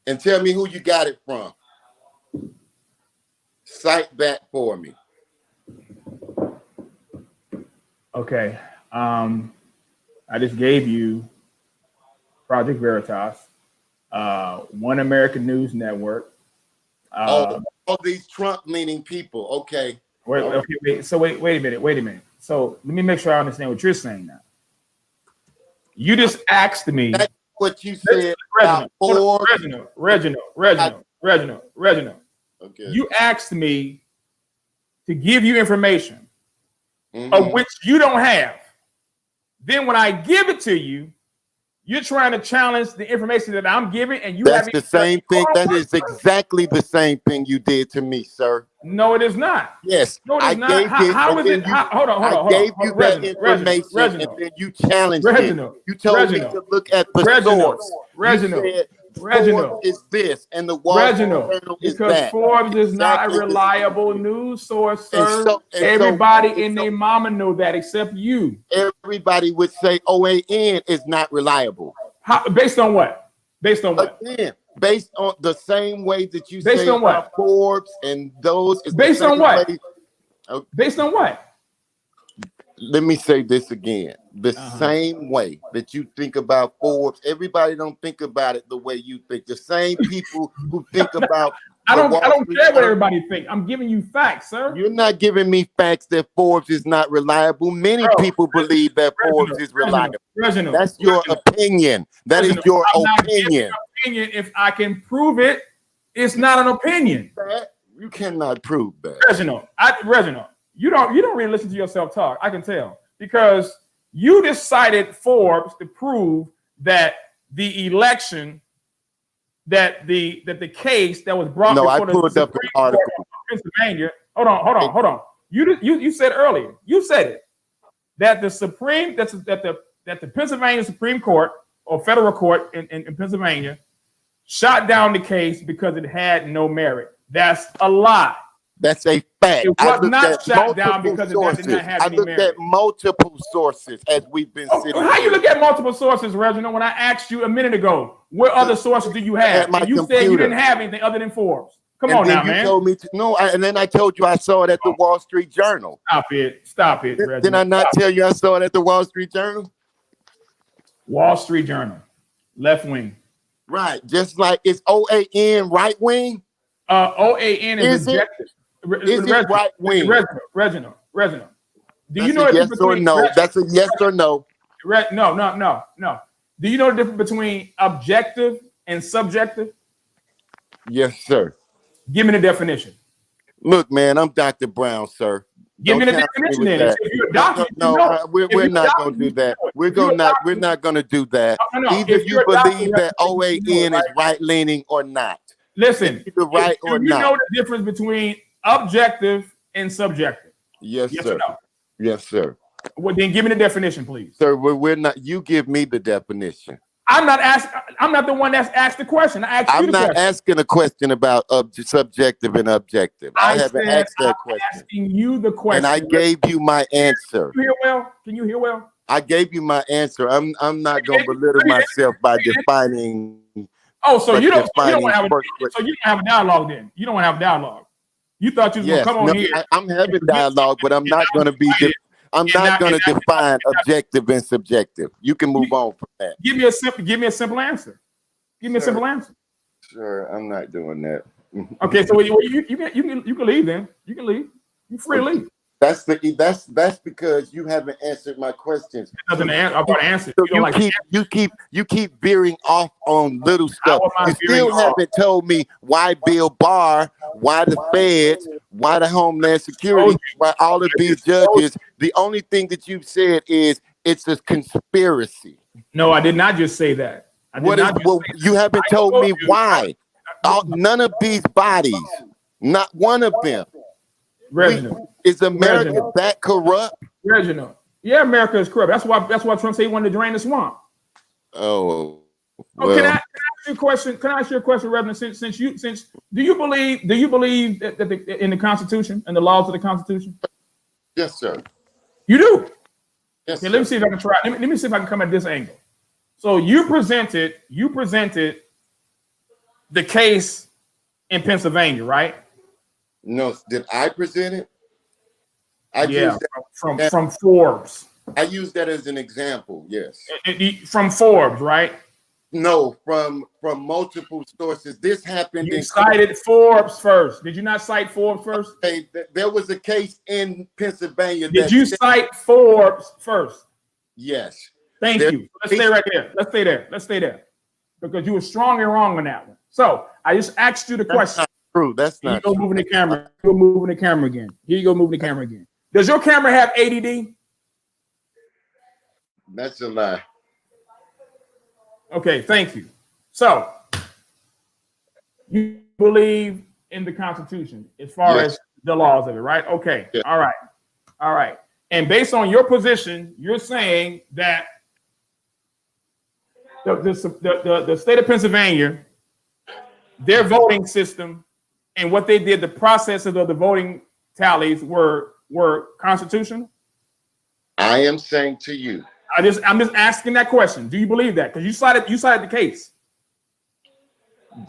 [SPEAKER 2] And tell me who you got it from. Cite that for me.
[SPEAKER 1] Okay. I just gave you Project Veritas, One American News Network.
[SPEAKER 2] All these Trump-leaning people. Okay.
[SPEAKER 1] Wait a minute. So let me make sure I understand what you're saying now. You just asked me.
[SPEAKER 2] That's what you said
[SPEAKER 1] Reginald,
[SPEAKER 2] about Forbes.
[SPEAKER 1] Reginald.
[SPEAKER 2] Okay.
[SPEAKER 1] You asked me to give you information
[SPEAKER 2] Mhm.
[SPEAKER 1] of which you don't have. Then when I give it to you, you're trying to challenge the information that I'm giving, and you
[SPEAKER 2] That's
[SPEAKER 1] have
[SPEAKER 2] the same thing. That is exactly the same thing you did to me, sir.
[SPEAKER 1] No, it is not.
[SPEAKER 2] Yes,
[SPEAKER 1] No, it
[SPEAKER 2] I
[SPEAKER 1] is not.
[SPEAKER 2] gave it.
[SPEAKER 1] How
[SPEAKER 2] and
[SPEAKER 1] is
[SPEAKER 2] then
[SPEAKER 1] it?
[SPEAKER 2] you-
[SPEAKER 1] Hold on.
[SPEAKER 2] I gave you that information, and then you challenged it. You told me to look at the source. You said Forbes is this, and the Wall Street Journal is
[SPEAKER 1] because
[SPEAKER 2] that.
[SPEAKER 1] Forbes is not a
[SPEAKER 2] Exactly the same
[SPEAKER 1] reliable
[SPEAKER 2] thing.
[SPEAKER 1] news source,
[SPEAKER 2] And
[SPEAKER 1] sir.
[SPEAKER 2] so- and
[SPEAKER 1] Everybody
[SPEAKER 2] so-
[SPEAKER 1] and their mama know that except you.
[SPEAKER 2] Everybody would say OAN is not reliable.
[SPEAKER 1] Based on what? Based on what?
[SPEAKER 2] Again, based on the same way that you
[SPEAKER 1] Based
[SPEAKER 2] say
[SPEAKER 1] on what?
[SPEAKER 2] about Forbes and those. Is
[SPEAKER 1] Based
[SPEAKER 2] the
[SPEAKER 1] on
[SPEAKER 2] same
[SPEAKER 1] what?
[SPEAKER 2] way-
[SPEAKER 1] Based on what?
[SPEAKER 2] Let me say this again. The same way that you think about Forbes, everybody don't think about it the way you think. The same people who think about
[SPEAKER 1] I don't
[SPEAKER 2] Wall
[SPEAKER 1] care
[SPEAKER 2] Street
[SPEAKER 1] what
[SPEAKER 2] Journal.
[SPEAKER 1] everybody think. I'm giving you facts, sir.
[SPEAKER 2] You're not giving me facts that Forbes is not reliable. Many people believe that Forbes is reliable. That's your opinion. That is your opinion.
[SPEAKER 1] Opinion. If I can prove it, it's not an opinion.
[SPEAKER 2] You cannot prove that.
[SPEAKER 1] Reginald, you don't really listen to yourself talk. I can tell, because you just cited Forbes to prove that the election, that the case that was brought before the Supreme Court of Pennsylvania. Hold on. You said earlier. You said it, that the Pennsylvania Supreme Court or federal court in Pennsylvania shot down the case because it had no merit. That's a lie.
[SPEAKER 2] That's a fact.
[SPEAKER 1] It was not shot down because it did not have any merit.
[SPEAKER 2] I looked at multiple sources as we've been sitting.
[SPEAKER 1] How you look at multiple sources, Reginald? When I asked you a minute ago, what other sources do you have? And you said you didn't have anything other than Forbes. Come on now, man.
[SPEAKER 2] You told me to no, and then I told you I saw it at the Wall Street Journal.
[SPEAKER 1] Stop it, Reginald.
[SPEAKER 2] Did I not tell you I saw it at the Wall Street Journal?
[SPEAKER 1] Wall Street Journal, left wing.
[SPEAKER 2] Right, just like it's OAN right wing.
[SPEAKER 1] OAN is objective.
[SPEAKER 2] Is it right wing?
[SPEAKER 1] Reginald. Do you
[SPEAKER 2] That's
[SPEAKER 1] know
[SPEAKER 2] a yes or no? That's a yes or no.
[SPEAKER 1] No. Do you know the difference between objective and subjective?
[SPEAKER 2] Yes, sir.
[SPEAKER 1] Give me the definition.
[SPEAKER 2] Look, man, I'm Dr. Brown, sir.
[SPEAKER 1] Give me the definition then. If you're a doctor,
[SPEAKER 2] we're not going to do that. We're not going to do that. Either you believe that OAN is right leaning or not.
[SPEAKER 1] Listen,
[SPEAKER 2] either right or not.
[SPEAKER 1] You know the difference between objective and subjective?
[SPEAKER 2] Yes,
[SPEAKER 1] yes
[SPEAKER 2] sir.
[SPEAKER 1] Or no?
[SPEAKER 2] Yes, sir.
[SPEAKER 1] Well, then give me the definition, please.
[SPEAKER 2] Sir, we're not. You give me the definition.
[SPEAKER 1] I'm not the one that's asked the question. I asked you the question.
[SPEAKER 2] I'm not asking a question about subjective and objective. I haven't asked that question.
[SPEAKER 1] I'm asking you the question.
[SPEAKER 2] And I gave you my answer.
[SPEAKER 1] Can you hear well? Can you hear well?
[SPEAKER 2] I gave you my answer. I'm not going to belittle myself by defining.
[SPEAKER 1] Oh, so you don't want to have a dialogue then? You don't want to have a dialogue. You thought you was going to come on here.
[SPEAKER 2] I'm having dialogue, but I'm not going to be. I'm not going to define objective and subjective. You can move on from that.
[SPEAKER 1] Give me a simple answer. Give me a simple answer.
[SPEAKER 2] Sure, I'm not doing that.
[SPEAKER 1] Okay, so you can leave then. You can leave. You free to leave.
[SPEAKER 2] That's because you haven't answered my questions.
[SPEAKER 1] I'm going to answer.
[SPEAKER 2] So you keep veering off on little stuff. You still haven't told me why Bill Barr, why the Feds, why the Homeland Security, why all of these judges. The only thing that you've said is it's a conspiracy.
[SPEAKER 1] No, I did not just say that.
[SPEAKER 2] You haven't told me why. None of these bodies, not one of them.
[SPEAKER 1] Reginald.
[SPEAKER 2] Is America that corrupt?
[SPEAKER 1] Reginald. Yeah, America is corrupt. That's why Trump said he wanted to drain the swamp.
[SPEAKER 2] Oh.
[SPEAKER 1] Well. Can I ask you a question? Can I ask you a question, Reverend? Do you believe that in the Constitution and the laws of the Constitution?
[SPEAKER 2] Yes, sir.
[SPEAKER 1] You do?
[SPEAKER 2] Yes.
[SPEAKER 1] Okay, let me see if I can try. Let me see if I can come at this angle. So you presented the case in Pennsylvania, right?
[SPEAKER 2] No, did I present it?
[SPEAKER 1] From Forbes.
[SPEAKER 2] I used that as an example, yes.
[SPEAKER 1] From Forbes, right?
[SPEAKER 2] No, from multiple sources. This happened
[SPEAKER 1] You
[SPEAKER 2] in
[SPEAKER 1] cited Forbes first. Did you not cite Forbes first?
[SPEAKER 2] there was a case in Pennsylvania.
[SPEAKER 1] Did you cite Forbes first?
[SPEAKER 2] Yes.
[SPEAKER 1] Thank you. Let's stay right there. Let's stay there. Let's stay there. Because you were strong and wrong on that one. So I just asked you the question.
[SPEAKER 2] True. That's not
[SPEAKER 1] true. Moving the camera. You go moving the camera again. Here you go moving the camera again. Does your camera have ADD?
[SPEAKER 2] That's a lie.
[SPEAKER 1] Okay, thank you. So you believe in the Constitution as far as the laws of it, right? Okay. Yeah. All right. All right. And based on your position, you're saying that the state of Pennsylvania, their voting system and what they did, the processes of the voting tallies were constitutional?
[SPEAKER 2] I am saying to you.
[SPEAKER 1] I'm just asking that question. Do you believe that? Because you cited the case.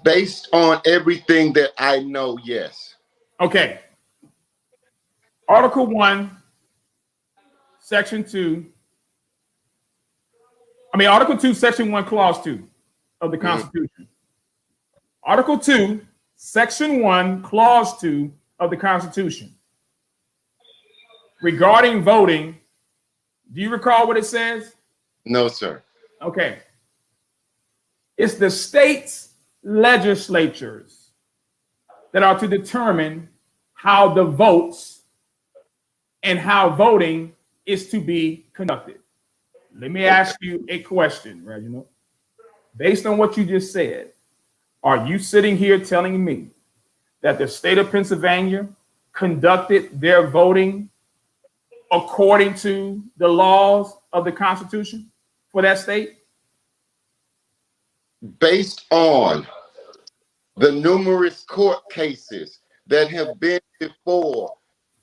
[SPEAKER 2] Based on everything that I know, yes.
[SPEAKER 1] Okay. Article 1, Section 2. Article 2, Section 1, Clause 2 of the Constitution. Article 2, Section 1, Clause 2 of the Constitution. Regarding voting, do you recall what it says?
[SPEAKER 2] No, sir.
[SPEAKER 1] Okay. It's the state's legislatures that are to determine how the votes and how voting is to be conducted. Let me ask you a question, Reginald. Based on what you just said, are you sitting here telling me that the state of Pennsylvania conducted their voting according to the laws of the Constitution for that state?
[SPEAKER 2] Based on the numerous court cases that have been before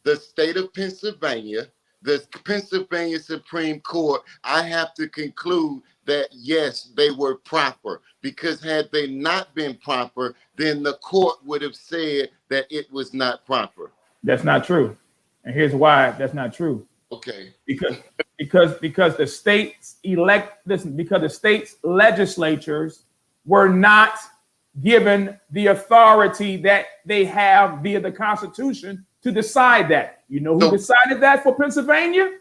[SPEAKER 2] the state of Pennsylvania, the Pennsylvania Supreme Court, I have to conclude that yes, they were proper, because had they not been proper, then the court would have said that it was not proper.
[SPEAKER 1] That's not true. And here's why that's not true.
[SPEAKER 2] Okay.
[SPEAKER 1] Because the states because the state's legislatures were not given the authority that they have via the Constitution to decide that. You know who decided that for Pennsylvania?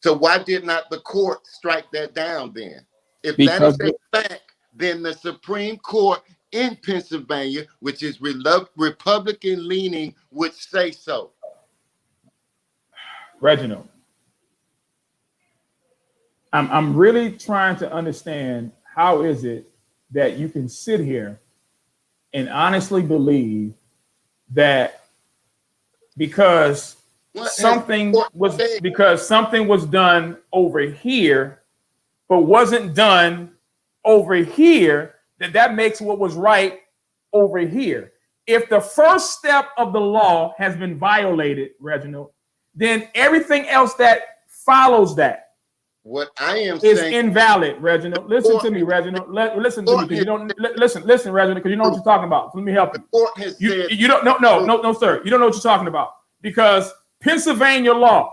[SPEAKER 2] So why did not the court strike that down then? If that is a fact, then the Supreme Court in Pennsylvania, which is Republican leaning, would say so.
[SPEAKER 1] Reginald, I'm really trying to understand, how is it that you can sit here and honestly believe that because something was done over here but wasn't done over here, that makes what was right over here? If the first step of the law has been violated, Reginald, then everything else that follows that
[SPEAKER 2] what I am
[SPEAKER 1] is
[SPEAKER 2] saying
[SPEAKER 1] invalid, Reginald. Listen to me, Reginald. Listen to me, because you don't listen, Reginald, because you know what you're talking about. So let me help you.
[SPEAKER 2] The court has said
[SPEAKER 1] you don't no, sir. You don't know what you're talking about, because Pennsylvania law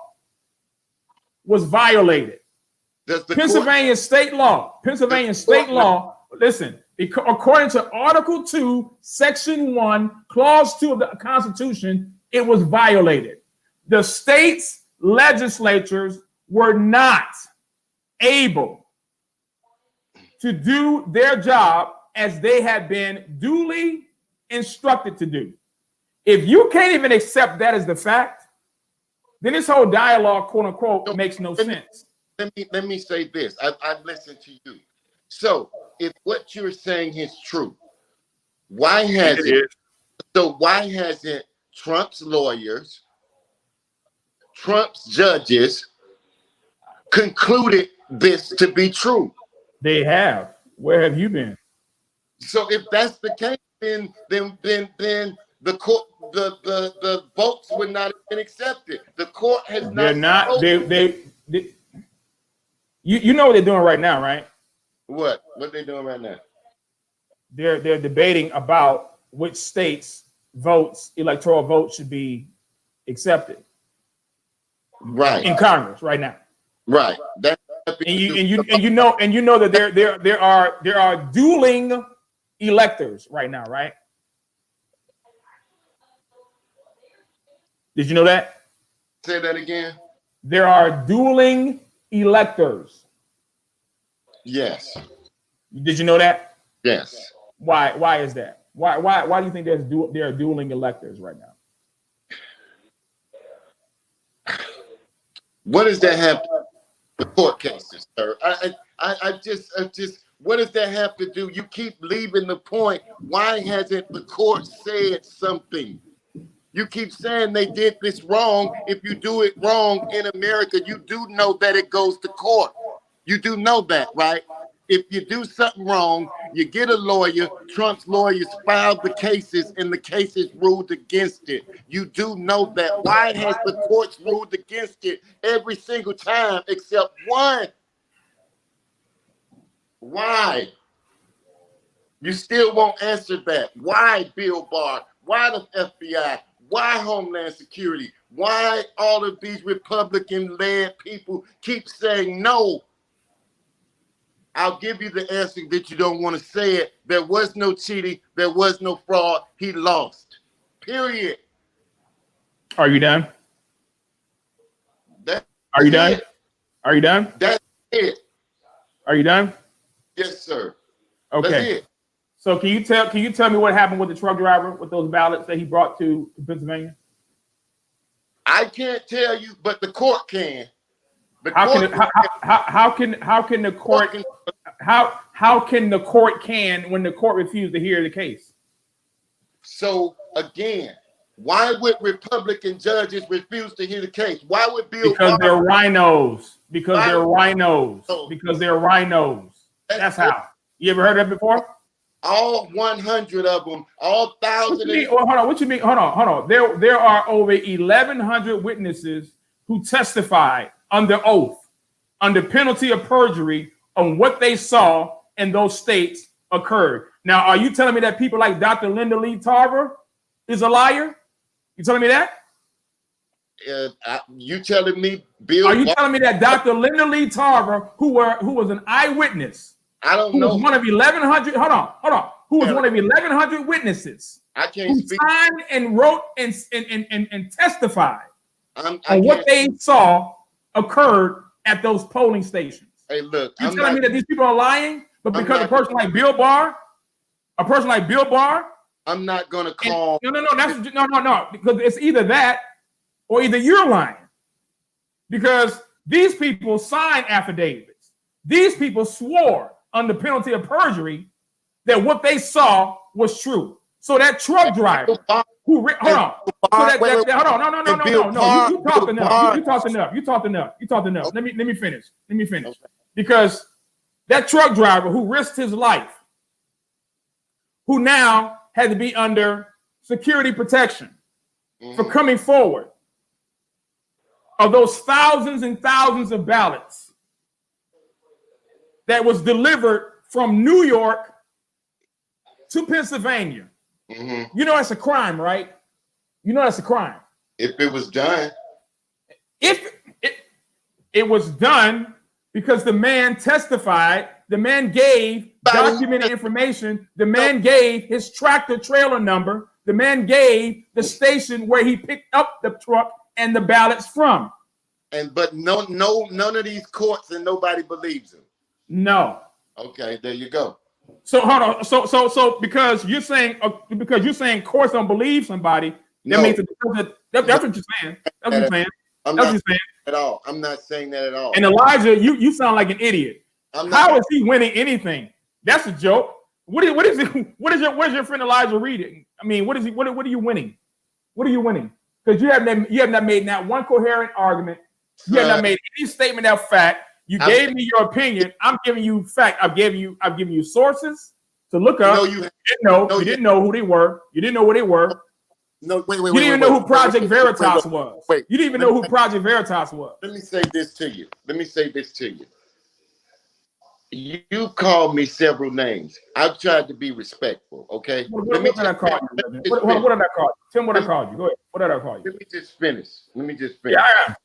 [SPEAKER 1] was violated. Pennsylvania state law. Listen, according to Article 2, Section 1, Clause 2 of the Constitution, it was violated. The state's legislatures were not able to do their job as they had been duly instructed to do. If you can't even accept that as the fact, then this whole dialogue, quote unquote, makes no sense.
[SPEAKER 2] Let me say this. I've listened to you. So if what you're saying is true, why hasn't Trump's lawyers, Trump's judges concluded this to be true?
[SPEAKER 1] They have. Where have you been?
[SPEAKER 2] So if that's the case, then the court, the votes would not have been accepted. The court has not.
[SPEAKER 1] They're not. You know what they're doing right now, right?
[SPEAKER 2] What they doing right now?
[SPEAKER 1] They're debating about which states' electoral votes should be accepted.
[SPEAKER 2] Right.
[SPEAKER 1] In Congress right now.
[SPEAKER 2] Right.
[SPEAKER 1] And you know that there are dueling electors right now, right? Did you know that?
[SPEAKER 2] Say that again.
[SPEAKER 1] There are dueling electors.
[SPEAKER 2] Yes.
[SPEAKER 1] Did you know that?
[SPEAKER 2] Yes.
[SPEAKER 1] Why is that? Why do you think there are dueling electors right now?
[SPEAKER 2] What does that have to do with court cases, sir? I just what does that have to do? You keep leaving the point. Why hasn't the court said something? You keep saying they did this wrong. If you do it wrong in America, you do know that it goes to court. You do know that, right? If you do something wrong, you get a lawyer. Trump's lawyers filed the cases, and the cases ruled against it. You do know that. Why has the courts ruled against it every single time except one? Why? You still won't answer that. Why Bill Barr? Why the FBI? Why Homeland Security? Why all of these Republican-led people keep saying no? I'll give you the answer that you don't want to say it. There was no cheating. There was no fraud. He lost. Period.
[SPEAKER 1] Are you done? Are you done? Are you done?
[SPEAKER 2] That's it.
[SPEAKER 1] Are you done?
[SPEAKER 2] Yes, sir.
[SPEAKER 1] Okay.
[SPEAKER 2] That's it.
[SPEAKER 1] So can you tell me what happened with the truck driver with those ballots that he brought to Pennsylvania?
[SPEAKER 2] I can't tell you, but the court can.
[SPEAKER 1] How can the court when the court refused to hear the case?
[SPEAKER 2] So again, why would Republican judges refuse to hear the case? Why would Bill?
[SPEAKER 1] Because they're rhinos. Because they're rhinos. Because they're rhinos. That's how. You ever heard that before?
[SPEAKER 2] All 100 of them, all 1,000.
[SPEAKER 1] Hold on. What you mean? Hold on. There are over 1,100 witnesses who testified under oath, under penalty of perjury, on what they saw in those states occurred. Now, are you telling me that people like Dr. Linda Lee Tarver is a liar? You telling me that?
[SPEAKER 2] You telling me, Bill?
[SPEAKER 1] Are you telling me that Dr. Linda Lee Tarver, who was an eyewitness?
[SPEAKER 2] I don't know.
[SPEAKER 1] Was one of 1,100. Hold on. Who was one of 1,100 witnesses?
[SPEAKER 2] I can't speak.
[SPEAKER 1] Signed and wrote and testified on what
[SPEAKER 2] can't.
[SPEAKER 1] they saw occurred at those polling stations.
[SPEAKER 2] Hey, look.
[SPEAKER 1] You're telling me that these people are lying, but because a person like Bill Barr,
[SPEAKER 2] I'm not gonna call.
[SPEAKER 1] No. Because it's either that or either you're lying. Because these people signed affidavits. These people swore under penalty of perjury that what they saw was true. So that truck driver who hold on. No. You talked enough. Let me finish. Because that truck driver who risked his life, who now had to be under security protection for coming forward, of those thousands and thousands of ballots that was delivered from New York to Pennsylvania. You know that's a crime, right? You know that's a crime.
[SPEAKER 2] If it was done.
[SPEAKER 1] If it was done because the man testified, the man gave documented information, the man gave his tractor trailer number, the man gave the station where he picked up the truck and the ballots from.
[SPEAKER 2] But none of these courts and nobody believes him. No. Okay, there you go.
[SPEAKER 1] So hold on. So because you're saying courts don't believe somebody, that means that's what you're saying. That's what you're saying.
[SPEAKER 2] I'm not saying at all. I'm not saying that at all.
[SPEAKER 1] And Elijah, you sound like an idiot. How is he winning anything? That's a joke. What is your friend Elijah reading? I mean, what are you winning? What are you winning? Because you have not made not one coherent argument. You have not made any statement of fact. You gave me your opinion. I'm giving you fact. I've given you sources to look up. You didn't know who they were. You didn't know what they were.
[SPEAKER 2] No, wait.
[SPEAKER 1] You didn't even know who Project Veritas was. You didn't even know who Project Veritas was.
[SPEAKER 2] Let me say this to you. You called me several names. I've tried to be respectful, okay?
[SPEAKER 1] What did I call you? What did I call you? Tell me what I called you. Go ahead. What did I call you?
[SPEAKER 2] Let me just finish.
[SPEAKER 1] Yeah.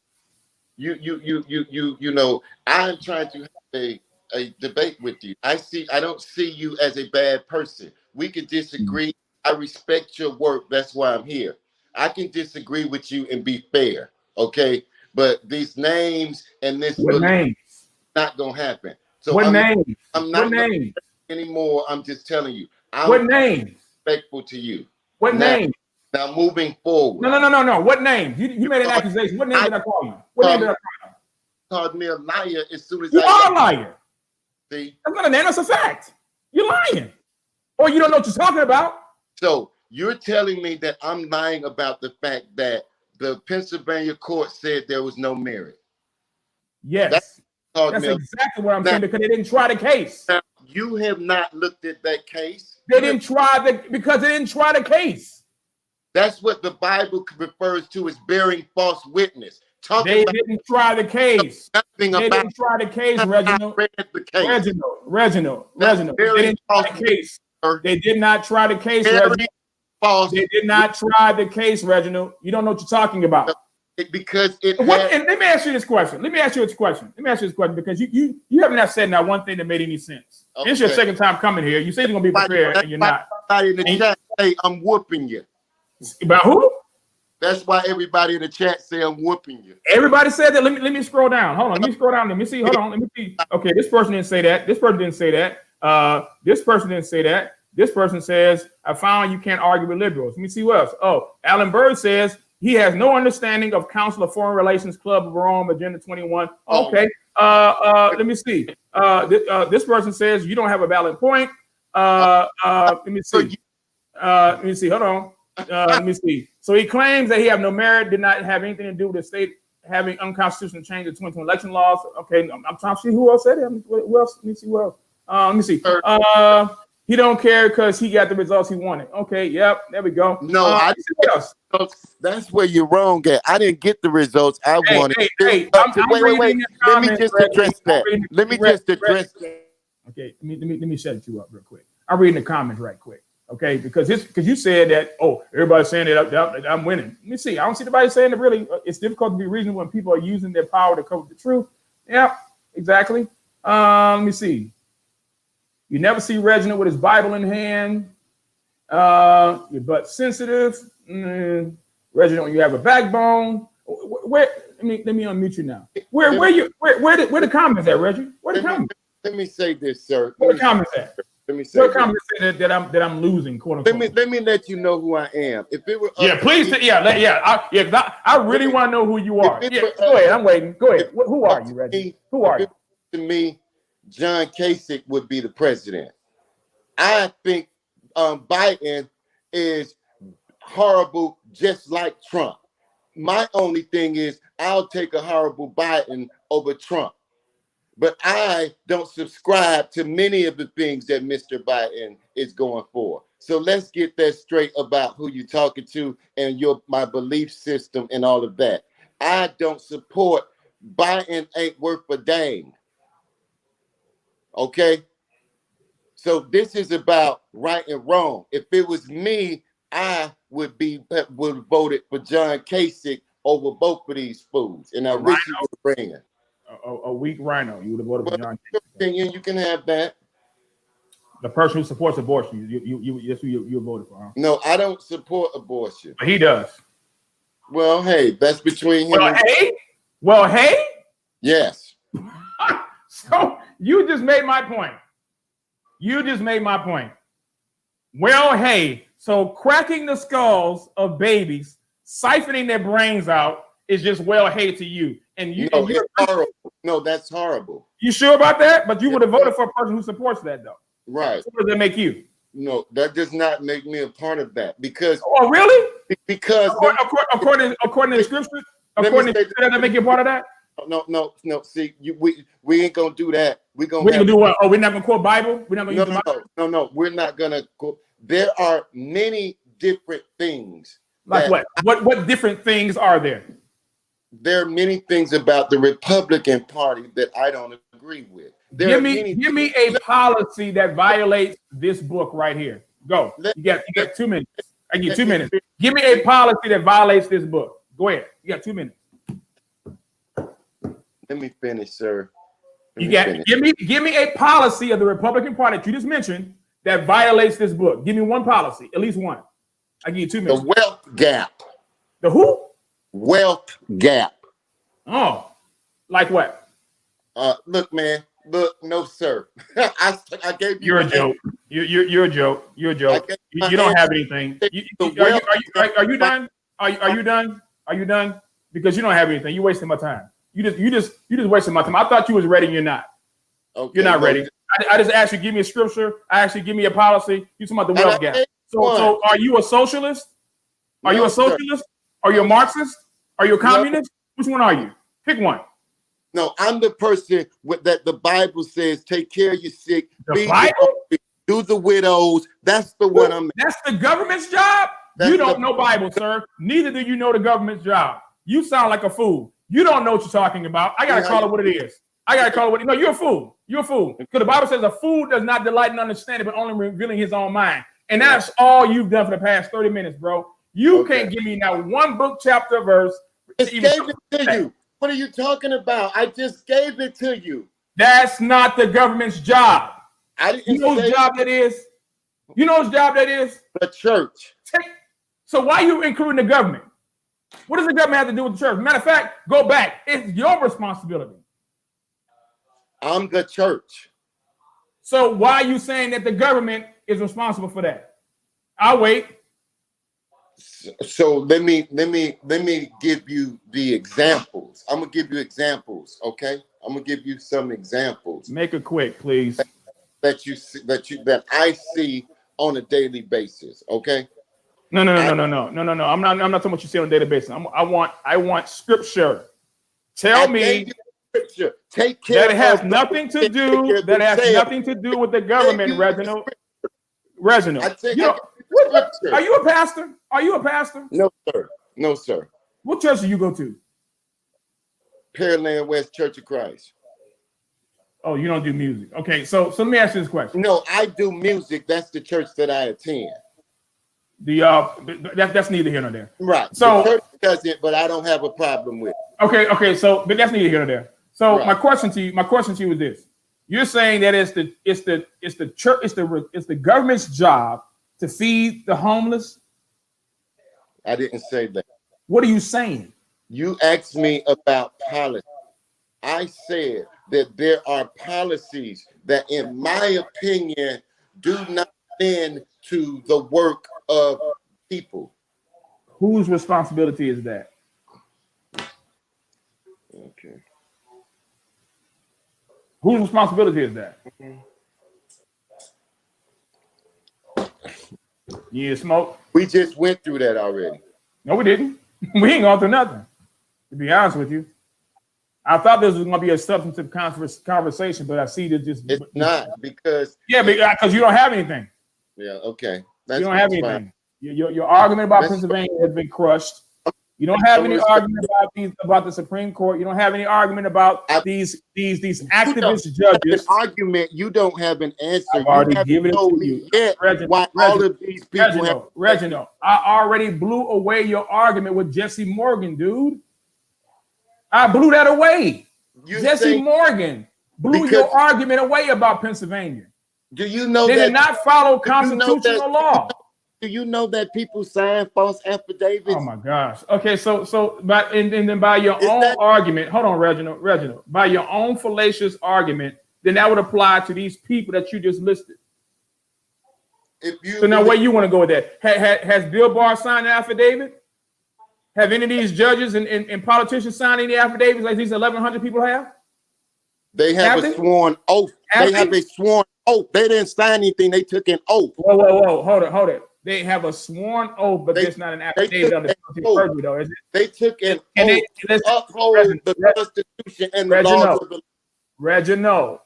[SPEAKER 2] You know, I'm trying to have a debate with you. I don't see you as a bad person. We can disagree. I respect your work. That's why I'm here. I can disagree with you and be fair, okay? But these names and this
[SPEAKER 1] What
[SPEAKER 2] belief
[SPEAKER 1] names?
[SPEAKER 2] not gonna happen. So
[SPEAKER 1] What names?
[SPEAKER 2] I'm
[SPEAKER 1] What
[SPEAKER 2] not gonna
[SPEAKER 1] names?
[SPEAKER 2] anymore. I'm just telling you.
[SPEAKER 1] What
[SPEAKER 2] I'm
[SPEAKER 1] names?
[SPEAKER 2] respectful to you.
[SPEAKER 1] What
[SPEAKER 2] Now,
[SPEAKER 1] names?
[SPEAKER 2] now moving forward.
[SPEAKER 1] No. What names? You made an accusation. What name did I call you? What name did I call you?
[SPEAKER 2] Called me a liar as soon as
[SPEAKER 1] You
[SPEAKER 2] I
[SPEAKER 1] are a liar.
[SPEAKER 2] see.
[SPEAKER 1] That's not a name. That's a fact. You're lying, or you don't know what you're talking about.
[SPEAKER 2] So you're telling me that I'm lying about the fact that the Pennsylvania court said there was no merit.
[SPEAKER 1] Yes, that's exactly what I'm saying, because they didn't try the case.
[SPEAKER 2] Now, you have not looked at that case.
[SPEAKER 1] They didn't try because they didn't try the case.
[SPEAKER 2] That's what the Bible refers to as bearing false witness.
[SPEAKER 1] They didn't try the case. They didn't try the case, Reginald. Reginald. They didn't try the case. They did not try the case, Reginald. They did not try the case, Reginald. You don't know what you're talking about.
[SPEAKER 2] Because
[SPEAKER 1] and let me ask you this question. Because you haven't said not one thing that made any sense. Okay. This is your second time coming here. You say you're gonna be prepared, and you're not.
[SPEAKER 2] Everybody in the chat say I'm whooping you.
[SPEAKER 1] About who?
[SPEAKER 2] That's why everybody in the chat say I'm whooping you.
[SPEAKER 1] Everybody said that. Let me scroll down. Hold on. Let me scroll down. Let me see. Hold on. Let me see. Okay, this person didn't say that. This person didn't say that. This person didn't say that. This person says, I found you can't argue with liberals. Let me see what else. Oh, Alan Bird says he has no understanding of Council of Foreign Relations Club of Rome, Agenda 21. Okay. Let me see. This person says you don't have a valid point. Let me see. Let me see. Hold on. Let me see. So he claims that he have no merit, did not have anything to do with the state having unconstitutional change of 2020 election laws. Okay, I'm trying to see who else said it. Who else? Let me see. Well, let me see. He don't care because he got the results he wanted. Okay, yep, there we go.
[SPEAKER 2] No, that's where you're wrong at. I didn't get the results I wanted.
[SPEAKER 1] Wait.
[SPEAKER 2] Let me just address that.
[SPEAKER 1] Okay, let me shut you up real quick. I'm reading the comments right quick. Okay, because you said that, everybody's saying that I'm winning. Let me see. I don't see anybody saying that really. It's difficult to be reasonable when people are using their power to cover the truth. Yeah, exactly. Let me see. You never see Reginald with his Bible in hand. You're butt sensitive. Reginald, you have a backbone. Where? Let me unmute you now. Where the comments at, Reggie? Where the comments?
[SPEAKER 2] Let me say this, sir.
[SPEAKER 1] Where the comments at?
[SPEAKER 2] Let me say.
[SPEAKER 1] What comments say that I'm losing, quote unquote?
[SPEAKER 2] Let me let you know who I am. If it were
[SPEAKER 1] please, I really want to know who you are. Go ahead. I'm waiting. Go ahead. Who are you, Reggie? Who are you?
[SPEAKER 2] To me, John Kasich would be the president. I think Biden is horrible, just like Trump. My only thing is I'll take a horrible Biden over Trump. But I don't subscribe to many of the things that Mr. Biden is going for. So let's get that straight about who you're talking to and my belief system and all of that. I don't support Biden ain't worth a dang. Okay? So this is about right and wrong. If it was me, I would voted for John Kasich over both of these fools. And I wish you would bring it.
[SPEAKER 1] A weak rhino. You would have voted for John Kasich.
[SPEAKER 2] Opinion, you can have that.
[SPEAKER 1] The person who supports abortion, you voted for, huh?
[SPEAKER 2] No, I don't support abortion.
[SPEAKER 1] But he does.
[SPEAKER 2] Well, hey, that's between him.
[SPEAKER 1] Well, hey.
[SPEAKER 2] Yes.
[SPEAKER 1] So you just made my point. Well, hey. So cracking the skulls of babies, siphoning their brains out is just hey to you. And you.
[SPEAKER 2] No, it's horrible. No, that's horrible.
[SPEAKER 1] You sure about that? But you would have voted for a person who supports that, though.
[SPEAKER 2] Right.
[SPEAKER 1] So what does that make you?
[SPEAKER 2] No, that does not make me a part of that because.
[SPEAKER 1] Oh, really?
[SPEAKER 2] Because
[SPEAKER 1] according to scripture, does that make you a part of that?
[SPEAKER 2] No. See, we ain't gonna do that. We're
[SPEAKER 1] gonna do what? Oh, we're not gonna quote Bible. We're not gonna use the Bible?
[SPEAKER 2] No. We're not gonna go. There are many different things.
[SPEAKER 1] Like what? What different things are there?
[SPEAKER 2] There are many things about the Republican Party that I don't agree with.
[SPEAKER 1] Give me a policy that violates this book right here. Go. You got 2 minutes. I give you 2 minutes. Give me a policy that violates this book. Go ahead. You got 2 minutes.
[SPEAKER 2] Let me finish, sir.
[SPEAKER 1] Give me a policy of the Republican Party that you just mentioned that violates this book. Give me one policy, at least one. I give you 2 minutes.
[SPEAKER 2] The wealth gap.
[SPEAKER 1] The who?
[SPEAKER 2] Wealth gap.
[SPEAKER 1] Oh, like what?
[SPEAKER 2] Look, man. Look, no, sir. I gave you.
[SPEAKER 1] You're a joke. You're a joke. You're a joke. You don't have anything. Are you done? Are you done? Are you done? Because you don't have anything. You're wasting my time. You just wasting my time. I thought you was ready. And you're not. Okay, you're not ready. I just asked you, give me a scripture. I asked you, give me a policy. You talking about the wealth gap. So are you a socialist? Are you a socialist? Are you a Marxist? Are you a communist? Which one are you? Pick one.
[SPEAKER 2] No, I'm the person that the Bible says take care of your sick.
[SPEAKER 1] The Bible?
[SPEAKER 2] Do the widows. That's the one I'm.
[SPEAKER 1] That's the government's job? You don't know Bible, sir. Neither do you know the government's job. You sound like a fool. You don't know what you're talking about. I gotta call it what it is. No, you're a fool. You're a fool. Because the Bible says a fool does not delight in understanding, but only revealing his own mind. And that's all you've done for the past 30 minutes, bro. You can't give me now one book, chapter, verse.
[SPEAKER 2] I just gave it to you. What are you talking about? I just gave it to you.
[SPEAKER 1] That's not the government's job.
[SPEAKER 2] You know whose
[SPEAKER 1] job that is? You know whose job that is?
[SPEAKER 2] The church.
[SPEAKER 1] So why are you including the government? What does the government have to do with the church? Matter of fact, go back. It's your responsibility.
[SPEAKER 2] I'm the church.
[SPEAKER 1] So why are you saying that the government is responsible for that? I'll wait.
[SPEAKER 2] So let me give you the examples. I'm gonna give you examples, okay? I'm gonna give you some examples.
[SPEAKER 1] Make it quick, please.
[SPEAKER 2] That I see on a daily basis, okay?
[SPEAKER 1] No. I'm not talking about what you see on a daily basis. I want scripture. Tell me
[SPEAKER 2] scripture. Take care.
[SPEAKER 1] That has nothing to do. That has nothing to do with the government, Reginald. Are you a pastor? Are you a pastor?
[SPEAKER 2] No, sir. No, sir.
[SPEAKER 1] What church do you go to?
[SPEAKER 2] Pearland West Church of Christ.
[SPEAKER 1] Oh, you don't do music. Okay, so let me ask you this question.
[SPEAKER 2] No, I do music. That's the church that I attend.
[SPEAKER 1] That's neither here nor there.
[SPEAKER 2] Right.
[SPEAKER 1] So
[SPEAKER 2] the church does it, but I don't have a problem with it.
[SPEAKER 1] Okay. So, but that's neither here nor there. So right. my question to you is this: you're saying that it's the government's job to feed the homeless?
[SPEAKER 2] I didn't say that.
[SPEAKER 1] What are you saying?
[SPEAKER 2] You asked me about policy. I said that there are policies that, in my opinion, do not tend to the work of people.
[SPEAKER 1] Whose responsibility is that?
[SPEAKER 2] Okay.
[SPEAKER 1] Whose responsibility is that? You need to smoke?
[SPEAKER 2] We just went through that already.
[SPEAKER 1] No, we didn't. We ain't gone through nothing. To be honest with you, I thought this was going to be a substantive conversation, but I see that
[SPEAKER 2] it's not because
[SPEAKER 1] because you don't have anything.
[SPEAKER 2] Yeah. Okay.
[SPEAKER 1] You don't have anything. Your argument about Pennsylvania has been crushed. You don't have any argument about the Supreme Court. You don't have any argument about these activist judges.
[SPEAKER 2] An argument. You don't have an answer.
[SPEAKER 1] I've already given it to you. Reginald, I already blew away your argument with Jesse Morgan, dude. I blew that away. Jesse Morgan blew your argument away about Pennsylvania.
[SPEAKER 2] Do you know
[SPEAKER 1] they did not follow constitutional law?
[SPEAKER 2] Do you know that people sign false affidavits?
[SPEAKER 1] Oh my gosh. Okay, so then by your own argument, hold on, Reginald, by your own fallacious argument, then that would apply to these people that you just listed. So now where you want to go with that? Has Bill Barr signed an affidavit? Have any of these judges and politicians signed any affidavits like these 1,100 people have?
[SPEAKER 2] They have a sworn oath. They have a sworn oath. They didn't sign anything. They took an oath.
[SPEAKER 1] Whoa. Hold it. They have a sworn oath, but there's not an affidavit of the perjury, though, is it?
[SPEAKER 2] They took an oath to uphold the Constitution and the laws of the
[SPEAKER 1] Reginald.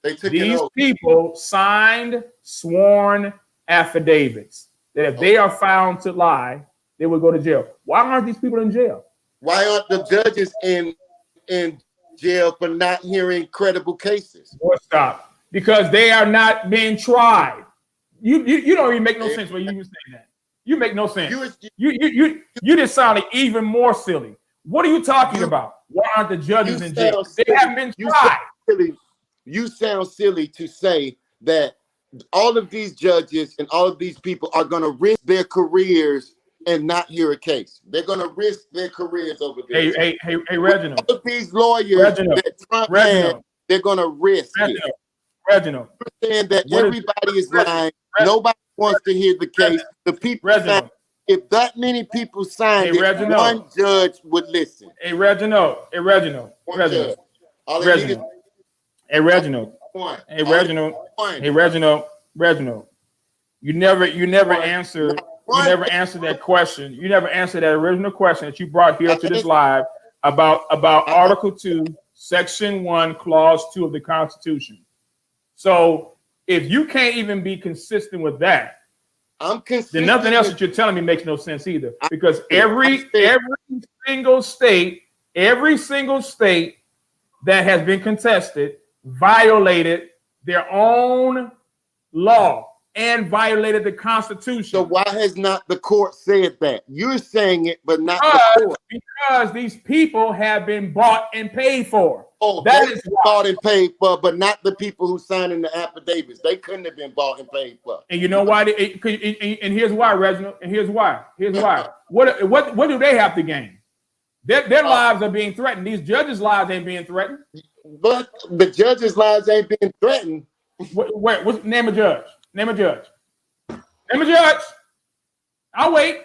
[SPEAKER 1] These people signed sworn affidavits that if they are found to lie, they will go to jail. Why aren't these people in jail?
[SPEAKER 2] Why aren't the judges in jail for not hearing credible cases?
[SPEAKER 1] Or stop. Because they are not being tried. You don't even make no sense when you say that. You make no sense. You just sounded even more silly. What are you talking about? Why aren't the judges in jail? They haven't been tried.
[SPEAKER 2] You sound silly to say that all of these judges and all of these people are going to risk their careers and not hear a case. They're going to risk their careers over this.
[SPEAKER 1] Hey, Reginald.
[SPEAKER 2] All of these lawyers that Trump had, they're going to risk it.
[SPEAKER 1] Reginald.
[SPEAKER 2] You're saying that everybody is lying. Nobody wants to hear the case. The people sign, if that many people signed it, one judge would listen.
[SPEAKER 1] Hey, Reginald. Hey, Reginald. Reginald. You never answered that question. You never answered that original question that you brought here to this live about Article 2, Section 1, Clause 2 of the Constitution. So if you can't even be consistent with that, then nothing else that you're telling me makes no sense either. Because every single state that has been contested violated their own law and violated the Constitution.
[SPEAKER 2] So why has not the court said that? You're saying it, but not the court.
[SPEAKER 1] Because these people have been bought and paid for.
[SPEAKER 2] Oh, that is bought and paid for, but not the people who signed in the affidavits. They couldn't have been bought and paid for.
[SPEAKER 1] And you know why? And here's why, Reginald. And here's why. What do they have to gain? Their lives are being threatened. These judges' lives ain't being threatened.
[SPEAKER 2] But the judges' lives ain't being threatened.
[SPEAKER 1] What's name a judge? Name a judge. Name a judge. I'll wait.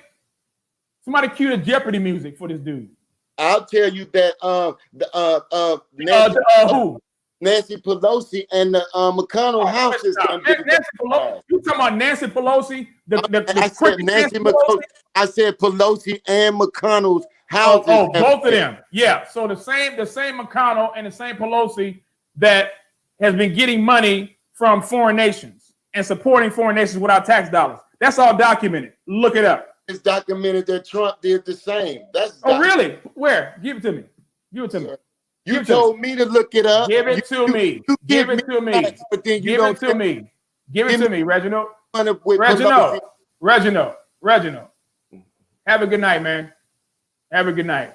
[SPEAKER 1] Somebody cue the Jeopardy music for this dude.
[SPEAKER 2] I'll tell you that Nancy Pelosi and the McConnell House is going to be.
[SPEAKER 1] You talking about Nancy Pelosi?
[SPEAKER 2] I said Nancy Pelosi. I said Pelosi and McConnell's houses.
[SPEAKER 1] Oh, both of them. Yeah. So the same McConnell and the same Pelosi that has been getting money from foreign nations and supporting foreign nations without tax dollars. That's all documented. Look it up.
[SPEAKER 2] It's documented that Trump did the same.
[SPEAKER 1] Oh, really? Where? Give it to me. Give it to me.
[SPEAKER 2] You told me to look it up.
[SPEAKER 1] Give it to me. Give it to me.
[SPEAKER 2] But then you
[SPEAKER 1] give it to me. Give it to me, Reginald. Reginald. Have a good night, man. Have a good night.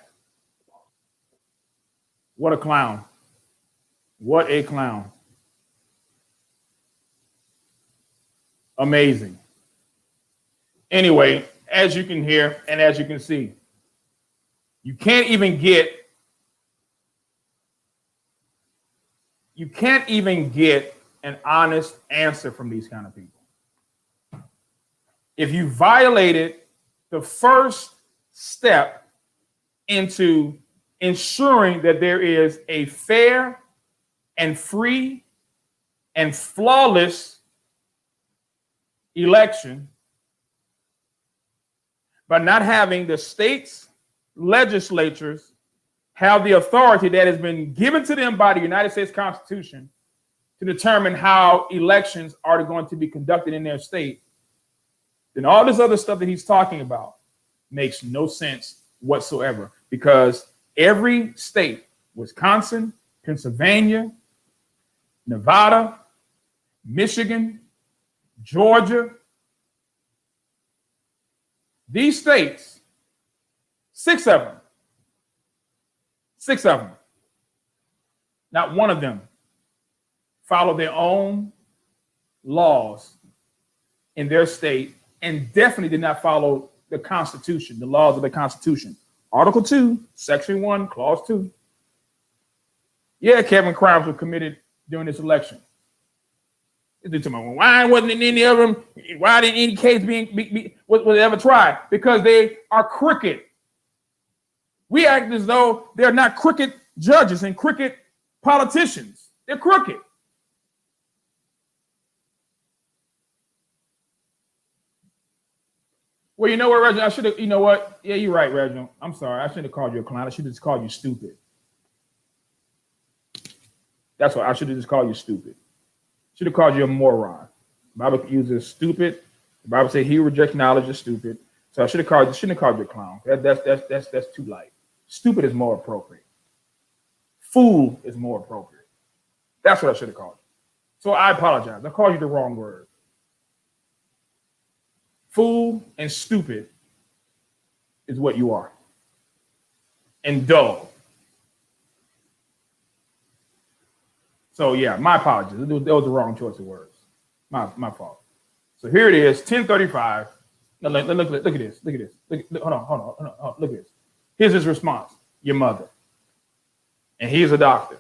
[SPEAKER 1] What a clown. What a clown. Amazing. Anyway, as you can hear and as you can see, you can't even get an honest answer from these kind of people. If you violated the first step into ensuring that there is a fair and free and flawless election, by not having the states' legislatures have the authority that has been given to them by the United States Constitution to determine how elections are going to be conducted in their state, then all this other stuff that he's talking about makes no sense whatsoever, because every state, Wisconsin, Pennsylvania, Nevada, Michigan, Georgia, these states, six of them, not one of them follow their own laws in their state, and definitely did not follow the Constitution, the laws of the Constitution. Article 2, Section 1, Clause 2. Yeah, Kevin, crimes were committed during this election. Why wasn't it any of them? Why didn't any case was ever tried? Because they are crooked. We act as though they're not crooked judges and crooked politicians. They're crooked. Well, you know what, Reginald? I should have, you know what? Yeah, you're right, Reginald. I'm sorry. I shouldn't have called you a clown. I should have just called you stupid. That's what I should have just called you stupid. Should have called you a moron. The Bible uses stupid. The Bible says he who rejects knowledge is stupid. So I shouldn't have called you a clown. That's too light. Stupid is more appropriate. Fool is more appropriate. That's what I should have called you. So I apologize. I called you the wrong word. Fool and stupid is what you are. And dull. So yeah, my apologies. That was the wrong choice of words. My fault. So here it is, 10:35. Now look at this. Look at this. Hold on. Look at this. Here's his response. Your mother. And he's a doctor.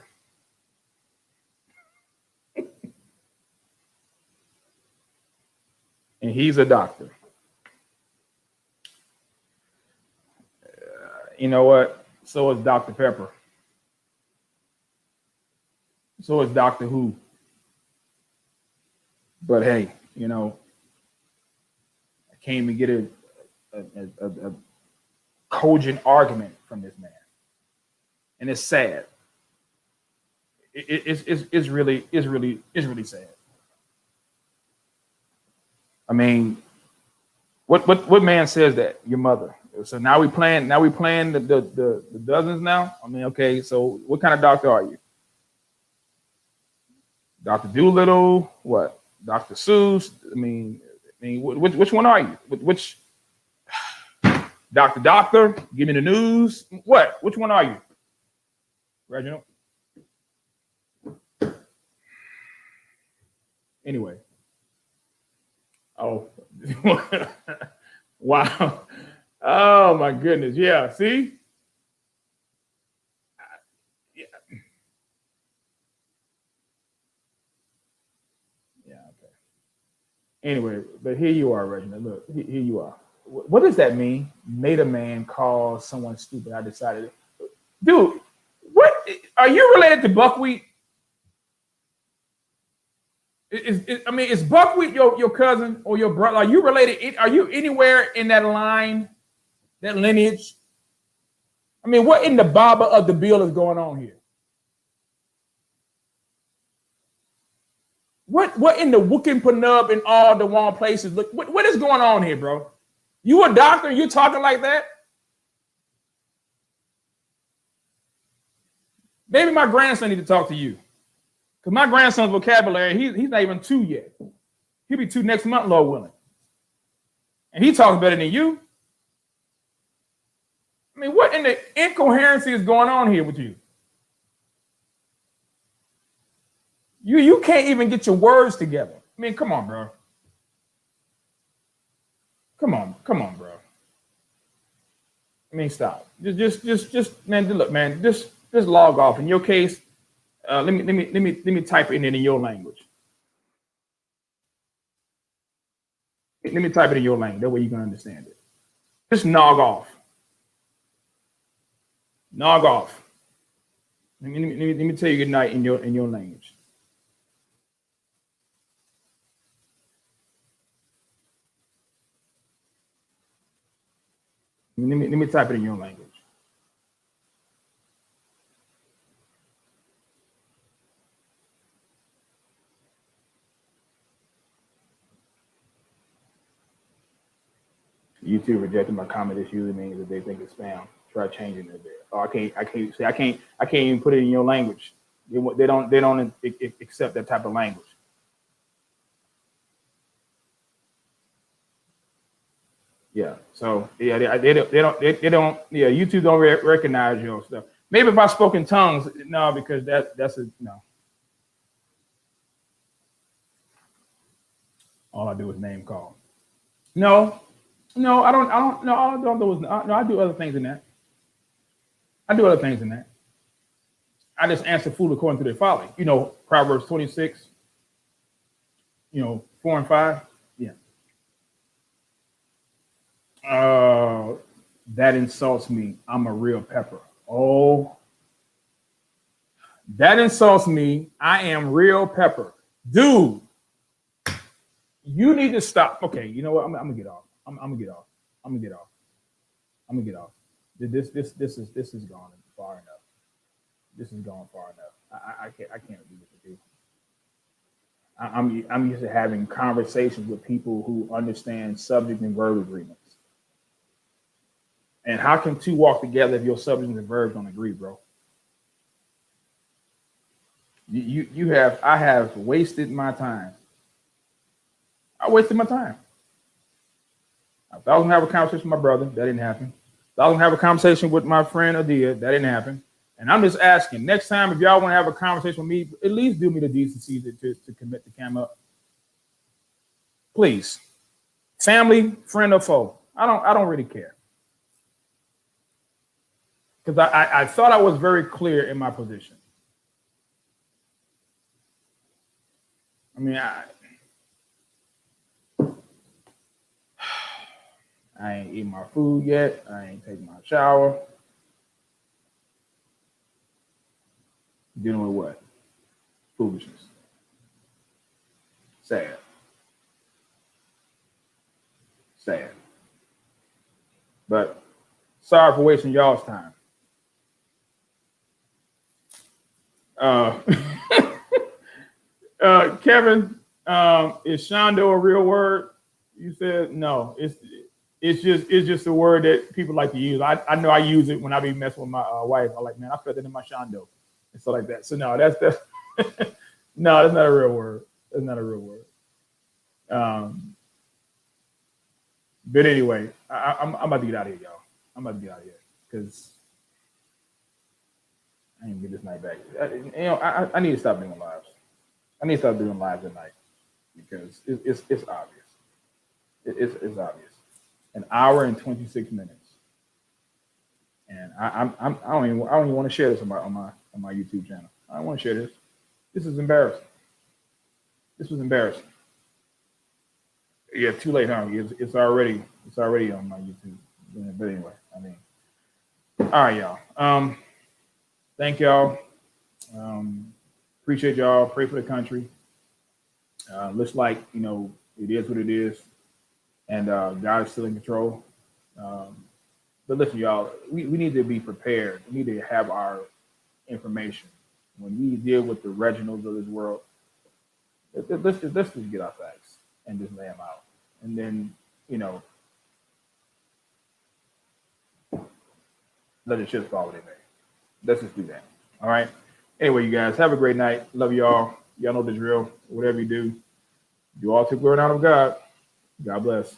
[SPEAKER 1] And he's a doctor. You know what? So is Dr. Pepper. So is Doctor Who. But hey, you know, I can't even get a cogent argument from this man. And it's sad. It's really sad. I mean, what man says that? Your mother. So now we playing the dozens now. I mean, okay. So what kind of doctor are you? Dr. Doolittle? What? Dr. Seuss? I mean, which one are you? Which Doctor? Give me the news. What? Which one are you? Reginald? Anyway. Oh, wow. Oh my goodness. Yeah. See? Yeah. Yeah. Okay. Anyway, but here you are, Reginald. Look, here you are. What does that mean? Made a man call someone stupid. I decided, dude. What are you related to buckwheat? Is buckwheat your cousin or your brother? Are you related? Are you anywhere in that line, that lineage? I mean, what in the Baba of the bill is going on here? What in the Wookin Panub and all the wrong places? Look, what is going on here, bro? You a doctor and you talking like that? Maybe my grandson need to talk to you. Because my grandson's vocabulary, he's not even 2 yet. He'll be 2 next month, Lord willing. And he talks better than you. I mean, what in the incoherency is going on here with you? You can't even get your words together. I mean, come on, bro. Come on, bro. I mean, stop. Just, man. Look, man. Just log off. In your case, let me type it in your language. Let me type it in your language. That way you can understand it. Just nog off. Nog off. Let me tell you good night in your language. Let me type it in your language. YouTube rejecting my comment. This usually means that they think it's spam. Try changing it there. Oh, I can't even put it in your language. They don't accept that type of language. Yeah. So yeah, they don't. Yeah, YouTube don't recognize your stuff. Maybe if I spoke in tongues, no, because that's a no. All I do is name call. No, I don't. No, all I don't do is no. I do other things in that. I just answer food according to their folly. You know, Proverbs 26. 4 and 5. Yeah. That insults me. I'm a real pepper. Oh, that insults me. I am real pepper, dude. You need to stop. Okay, you know what? I'm gonna get off. I'm gonna get off. This is gone far enough. This is gone far enough. I can't do this with you. I'm used to having conversations with people who understand subject and verb agreements. And how can two walk together if your subjects and verbs don't agree, bro? I have wasted my time. I wasted my time. I thought I was gonna have a conversation with my brother. That didn't happen. I thought I was gonna have a conversation with my friend Adia. That didn't happen. And I'm just asking, next time if y'all want to have a conversation with me, at least do me the decency to commit the camera up. Please. Family, friend, or foe. I don't really care. Because I thought I was very clear in my position. I mean, I ain't eating my food yet. I ain't taking my shower. Dealing with what? Foolishness. Sad. Sad. But sorry for wasting y'all's time. Kevin, is Shondo a real word? You said no. It's just a word that people like to use. I know I use it when I be messing with my wife. I like, man, I felt it in my Shondo and stuff like that. So no, that's no, that's not a real word. That's not a real word. But anyway, I'm about to get out of here, y'all. I'm about to get out of here because I ain't get this night back. I need to stop doing lives. I need to stop doing lives at night because it's obvious. It's obvious. An hour and 26 minutes, and I don't even want to share this on my YouTube channel. I don't want to share this. This is embarrassing. This was embarrassing. Yeah, too late, huh? It's already on my YouTube. But anyway, I mean, all right, y'all. Thank y'all. Appreciate y'all. Pray for the country. Looks like it is what it is, and God is still in control. But listen, y'all, we need to be prepared. We need to have our information when we deal with the Reginalds of this world. Let's just get our facts and just lay them out, and then let the shit fall where they may. Let's just do that. All right. Anyway, you guys have a great night. Love y'all. Y'all know the drill. Whatever you do all to glory and honor of God. God bless.